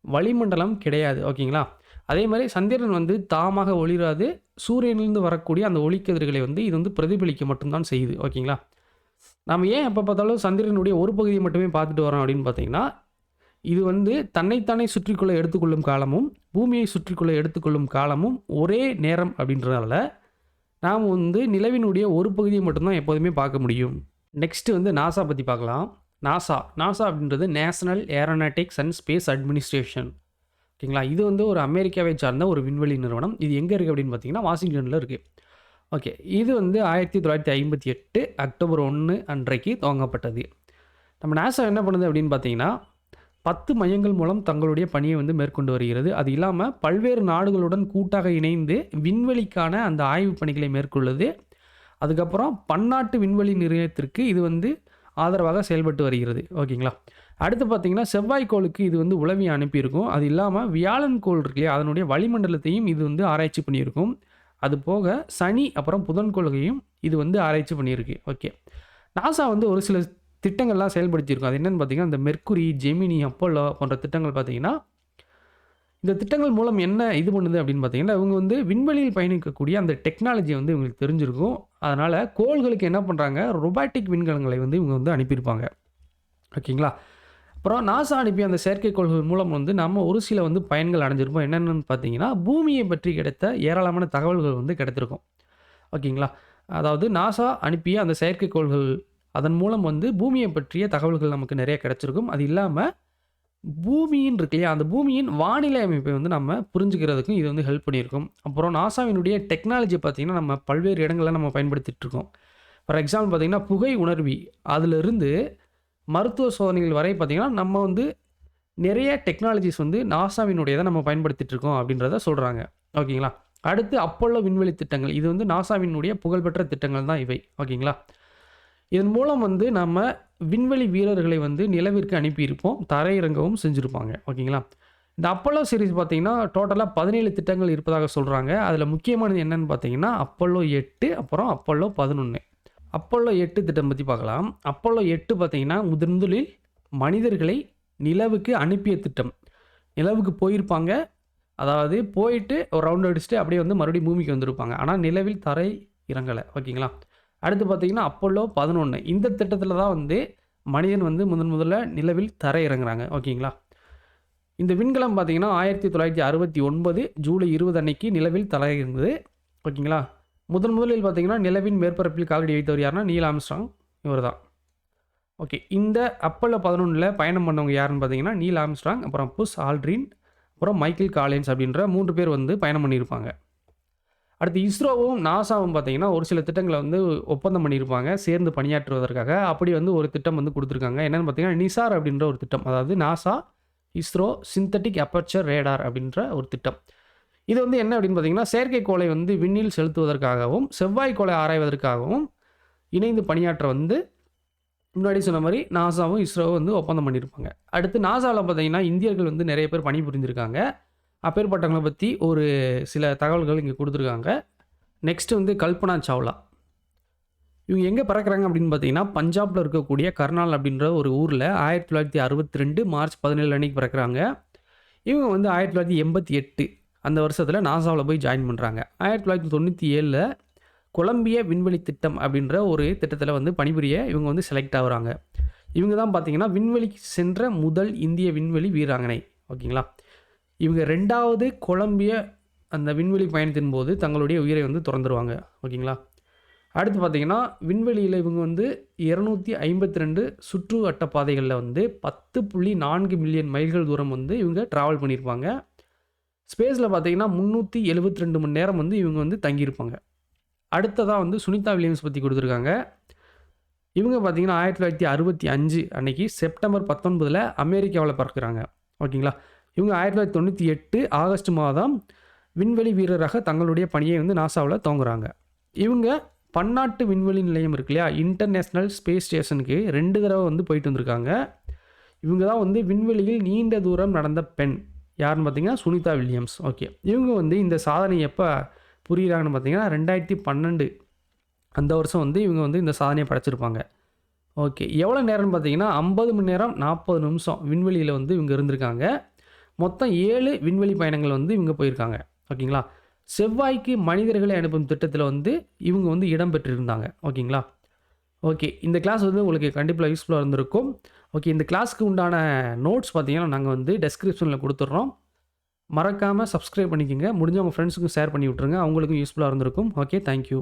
வளிமண்டலம் கிடையாது. ஓகேங்களா? அதே மாதிரி சந்திரன் வந்து தாமாக ஒளிராது, சூரியனிலிருந்து வரக்கூடிய அந்த ஒளிக்கதிர்களை வந்து இது வந்து பிரதிபலிக்க மட்டும்தான் செய்யுது. ஓகேங்களா? நம்ம ஏன் எப்போ பார்த்தாலும் சந்திரனுடைய ஒரு பகுதியை மட்டுமே பார்த்துட்டு வரோம் அப்படின்னு பார்த்தீங்கன்னா இது வந்து தன்னைத்தானே சுற்றிக்கொள்ள எடுத்துக்கொள்ளும் காலமும் பூமியை சுற்றிக்கொள்ள எடுத்துக்கொள்ளும் காலமும் ஒரே நேரம் அப்படின்றதால நாம் வந்து நிலவினுடைய ஒரு பகுதியை மட்டும்தான் எப்போதுமே பார்க்க முடியும். நெக்ஸ்ட்டு வந்து நாசா பற்றி பார்க்கலாம். நாசா அப்படின்றது national aeronautics and space administration. ஓகேங்களா? இது வந்து ஒரு அமெரிக்காவை சார்ந்த ஒரு விண்வெளி நிறுவனம். இது எங்கே இருக்குது அப்படின்னு பார்த்தீங்கன்னா வாஷிங்டனில் இருக்குது. ஓகே, இது வந்து 1958 அக்டோபர் 1 அன்றைக்கு துவங்கப்பட்டது. நம்ம நாசா என்ன பண்ணுது அப்படின்னு பார்த்தீங்கன்னா 10 மையங்கள் மூலம் தங்களுடைய பணியை வந்து மேற்கொண்டு வருகிறது. அது இல்லாமல் பல்வேறு நாடுகளுடன் கூட்டாக இணைந்து விண்வெளிக்கான அந்த ஆய்வு பணிகளை மேற்கொள்ளுது. அதுக்கப்புறம் பன்னாட்டு விண்வெளி நிலையத்திற்கு இது வந்து ஆதரவாக செயல்பட்டு வருகிறது. ஓகேங்களா. அடுத்து பார்த்தீங்கன்னா, செவ்வாய்க்கோளுக்கு இது வந்து உளவி அனுப்பியிருக்கும். அது இல்லாமல் வியாழன் கோள் இருக்கு இல்லையா, அதனுடைய வளிமண்டலத்தையும் இது வந்து ஆராய்ச்சி பண்ணியிருக்கும். அது போக சனி அப்புறம் புதன் கோள்களையும் இது வந்து ஆராய்ச்சி பண்ணியிருக்கு. ஓகே. நாசா வந்து ஒரு சில திட்டங்கள்லாம் செயல்படுத்தியிருக்கும். அது என்னென்னு பார்த்தீங்கன்னா, இந்த மெர்க்குரி, ஜெமினி, அப்போலோ போன்ற திட்டங்கள் பார்த்தீங்கன்னா, இந்த திட்டங்கள் மூலம் என்ன இது பண்ணுது அப்படின்னு பார்த்தீங்கன்னா, இவங்க வந்து விண்வெளியில் பயணிக்கக்கூடிய அந்த டெக்னாலஜி வந்து இவங்களுக்கு தெரிஞ்சிருக்கும். அதனால் கோள்களுக்கு என்ன பண்ணுறாங்க, ரொபாட்டிக் விண்கலங்களை வந்து இவங்க வந்து அனுப்பியிருப்பாங்க. ஓகேங்களா. அப்புறம் நாசா அனுப்பிய அந்த செயற்கைக்கோள்கள் மூலம் வந்து நம்ம ஒரு சில வந்து பயன்கள் அடைஞ்சிருப்போம். என்னென்னு பார்த்தீங்கன்னா, பூமியை பற்றி கிடைத்த ஏராளமான தகவல்கள் வந்து கிடைத்திருக்கும். ஓகேங்களா. அதாவது நாசா அனுப்பிய அந்த செயற்கைக்கோள்கள் அதன் மூலம் வந்து பூமியை பற்றிய தகவல்கள் நமக்கு நிறைய கிடைச்சிருக்கும். அது இல்லாமல் பூமியின் இருக்கு இல்லையா, அந்த பூமியின் வானிலை அமைப்பை வந்து நம்ம புரிஞ்சுக்கிறதுக்கும் இது வந்து ஹெல்ப் பண்ணியிருக்கும். அப்புறம் நாசாவினுடைய டெக்னாலஜி பார்த்தீங்கன்னா, நம்ம பல்வேறு இடங்களில் நம்ம பயன்படுத்திட்டு இருக்கோம். ஃபார் எக்ஸாம்பிள் பார்த்தீங்கன்னா, புகை உணர்வி அதிலிருந்து மருத்துவ சோதனைகள் வரை பார்த்தீங்கன்னா, நம்ம வந்து நிறைய டெக்னாலஜிஸ் வந்து நாசாவினுடையதை நம்ம பயன்படுத்திட்டு இருக்கோம் அப்படின்றத சொல்கிறாங்க. ஓகேங்களா. அடுத்து அப்போலோ விண்வெளி திட்டங்கள். இது வந்து நாசாவினுடைய புகழ்பெற்ற திட்டங்கள் தான் இவை. ஓகேங்களா. இதன் மூலம் வந்து நம்ம விண்வெளி வீரர்களை வந்து நிலவிற்கு அனுப்பியிருப்போம். தரையிறங்கவும் செஞ்சுருப்பாங்க. ஓகேங்களா. இந்த அப்போலோ சீரிஸ் பார்த்தீங்கன்னா, டோட்டலாக 17 திட்டங்கள் இருப்பதாக சொல்கிறாங்க. அதில் முக்கியமானது என்னென்னு பார்த்தீங்கன்னா, அப்போலோ 8 அப்புறம் அப்போலோ 11. அப்போலோ 8 திட்டம் பற்றி பார்க்கலாம். அப்போலோ 8 பார்த்தீங்கன்னா, முதலில் மனிதர்களை நிலவுக்கு அனுப்பிய திட்டம். நிலவுக்கு போயிருப்பாங்க. அதாவது போயிட்டு ஒரு ரவுண்ட் அடிச்சுட்டு அப்படியே வந்து மறுபடியும் பூமிக்கு வந்திருப்பாங்க. ஆனால் நிலவில் தரை இறங்கலை. ஓகேங்களா. அடுத்து பார்த்தீங்கன்னா, அப்போலோ 11. இந்த திட்டத்தில் தான் வந்து மனிதன் வந்து முதல்ல நிலவில் தரை இறங்குறாங்க. ஓகேங்களா. இந்த விண்கலம் பார்த்தீங்கன்னா, 1969 ஜூலை 20 அன்னைக்கு நிலவில் தரை இறங்குது. ஓகேங்களா. முதலில் பார்த்தீங்கன்னா, நிலவின் மேற்பரப்பில் காலடி வைத்தவர் யாருன்னா, நீல் ஆம்ஸ்ட்ராங் இவர் தான். ஓகே. இந்த அப்போலோ 11ல் பயணம் பண்ணவங்க யாருன்னு பார்த்தீங்கன்னா, நீல் ஆம்ஸ்ட்ராங், அப்புறம் புஸ் ஆல்ட்ரின், அப்புறம் மைக்கேல் காலின்ஸ் அப்படின்ற 3 பேர் வந்து பயணம் பண்ணியிருப்பாங்க. அடுத்து இஸ்ரோவும் நாசாவும் பார்த்தீங்கன்னா, ஒரு சில திட்டங்களை வந்து ஒப்பந்தம் பண்ணியிருப்பாங்க சேர்ந்து பணியாற்றுவதற்காக. அப்படி வந்து ஒரு திட்டம் வந்து கொடுத்துருக்காங்க. என்னென்னு பார்த்தீங்கன்னா, நிசார் அப்படின்ற ஒரு திட்டம். அதாவது NASA ISRO synthetic aperture radar அப்படின்ற ஒரு திட்டம். இது வந்து என்ன அப்படின்னு பார்த்தீங்கன்னா, செயற்கைக்கோளை வந்து விண்ணில் செலுத்துவதற்காகவும் செவ்வாய்க்கோளை ஆராய்வதற்காகவும் இணைந்து பணியாற்ற வந்து முன்னாடி சொன்ன மாதிரி நாசாவும் இஸ்ரோவும் வந்து ஒப்பந்தம் பண்ணியிருப்பாங்க. அடுத்து நாசாவில் பார்த்தீங்கன்னா, இந்தியர்கள் வந்து நிறைய பேர் பணிபுரிஞ்சிருக்காங்க. அப்பேற்பட்டவங்களை பற்றி ஒரு சில தகவல்கள் இங்கே கொடுத்துருக்காங்க. நெக்ஸ்ட் வந்து கல்பனா சாவ்லா. இவங்க எங்கே பிறக்கிறாங்க அப்படின்னு பார்த்தீங்கன்னா, பஞ்சாபில் இருக்கக்கூடிய கர்னால் அப்படின்ற ஒரு ஊரில் 1962 மார்ச் 17 அன்னைக்கு பிறக்கிறாங்க. இவங்க வந்து 1988 அந்த வருஷத்தில் நாசாவில் போய் ஜாயின் பண்ணுறாங்க. 1997 கொலம்பியா விண்வெளி திட்டம் அப்படின்ற ஒரு திட்டத்தில் வந்து பணிபுரிய இவங்க வந்து செலக்ட் ஆகுறாங்க. இவங்க தான் பார்த்தீங்கன்னா, விண்வெளிக்கு சென்ற முதல் இந்திய விண்வெளி வீராங்கனை. ஓகேங்களா. இவங்க 2வது கொலம்பியா அந்த விண்வெளி பயணத்தின் போது தங்களுடைய உயிரை வந்து துறந்துருவாங்க. ஓகேங்களா. அடுத்து பார்த்தீங்கன்னா, விண்வெளியில் இவங்க வந்து 252 சுற்று வட்ட பாதைகளில் வந்து 10.4 மில்லியன் மைல்கள் தூரம் வந்து இவங்க ட்ராவல் பண்ணியிருப்பாங்க. ஸ்பேஸில் பார்த்தீங்கன்னா 372 மணி நேரம் வந்து இவங்க வந்து தங்கியிருப்பாங்க. அடுத்ததாக வந்து சுனிதா வில்லியம்ஸ் பற்றி கொடுத்துருக்காங்க. இவங்க பார்த்தீங்கன்னா 1965 அன்னைக்கு செப்டம்பர் 19 அமெரிக்காவில் பிறக்கிறாங்க. ஓகேங்களா. இவங்க 1998 ஆகஸ்ட் மாதம் விண்வெளி வீரராக தங்களுடைய பணியை வந்து நாசாவில் துவங்குறாங்க. இவங்க பன்னாட்டு விண்வெளி நிலையம் இருக்கு இல்லையா, இன்டர்நேஷ்னல் ஸ்பேஸ் ஸ்டேஷனுக்கு 2 தடவை வந்து போயிட்டு வந்திருக்காங்க. இவங்க தான் வந்து விண்வெளியில் நீண்ட தூரம் நடந்த பெண். யாருன்னு பார்த்தீங்கன்னா சுனிதா வில்லியம்ஸ். ஓகே. இவங்க வந்து இந்த சாதனை எப்போ புரியுறாங்கன்னு பார்த்தீங்கன்னா 2012 அந்த வருஷம் வந்து இவங்க வந்து இந்த சாதனையை படைச்சிருப்பாங்க. ஓகே. எவ்வளோ நேரம்னு பார்த்தீங்கன்னா 50 மணி நேரம் 40 நிமிஷம் விண்வெளியில் வந்து இவங்க இருந்திருக்காங்க. மொத்தம் 7 விண்வெளி பயணங்கள் வந்து இவங்க போயிருக்காங்க. ஓகேங்களா. செவ்வாய்க்கு மனிதர்களை அனுப்பும் திட்டத்தில் வந்து இவங்க வந்து இடம் பெற்றிருந்தாங்க. ஓகேங்களா. ஓகே. இந்த கிளாஸ் வந்து உங்களுக்கு கண்டிப்பாக யூஸ்ஃபுல்லாக இருந்திருக்கும். ஓகே. இந்த கிளாஸ்க்கு உண்டான நோட்ஸ் பார்த்தீங்கன்னா நாங்கள் வந்து டெஸ்கிரிப்ஷனில் கொடுத்துட்றோம். மறக்காமல் சப்ஸ்கிரைப் பண்ணிக்கோங்க. முடிஞ்ச உங்கள் ஃப்ரெண்ட்ஸுக்கும் ஷேர் பண்ணி விட்ருங்க. அவங்களுக்கும் யூஸ்ஃபுல்லாக இருந்திருக்கும். ஓகே. தேங்க்யூ.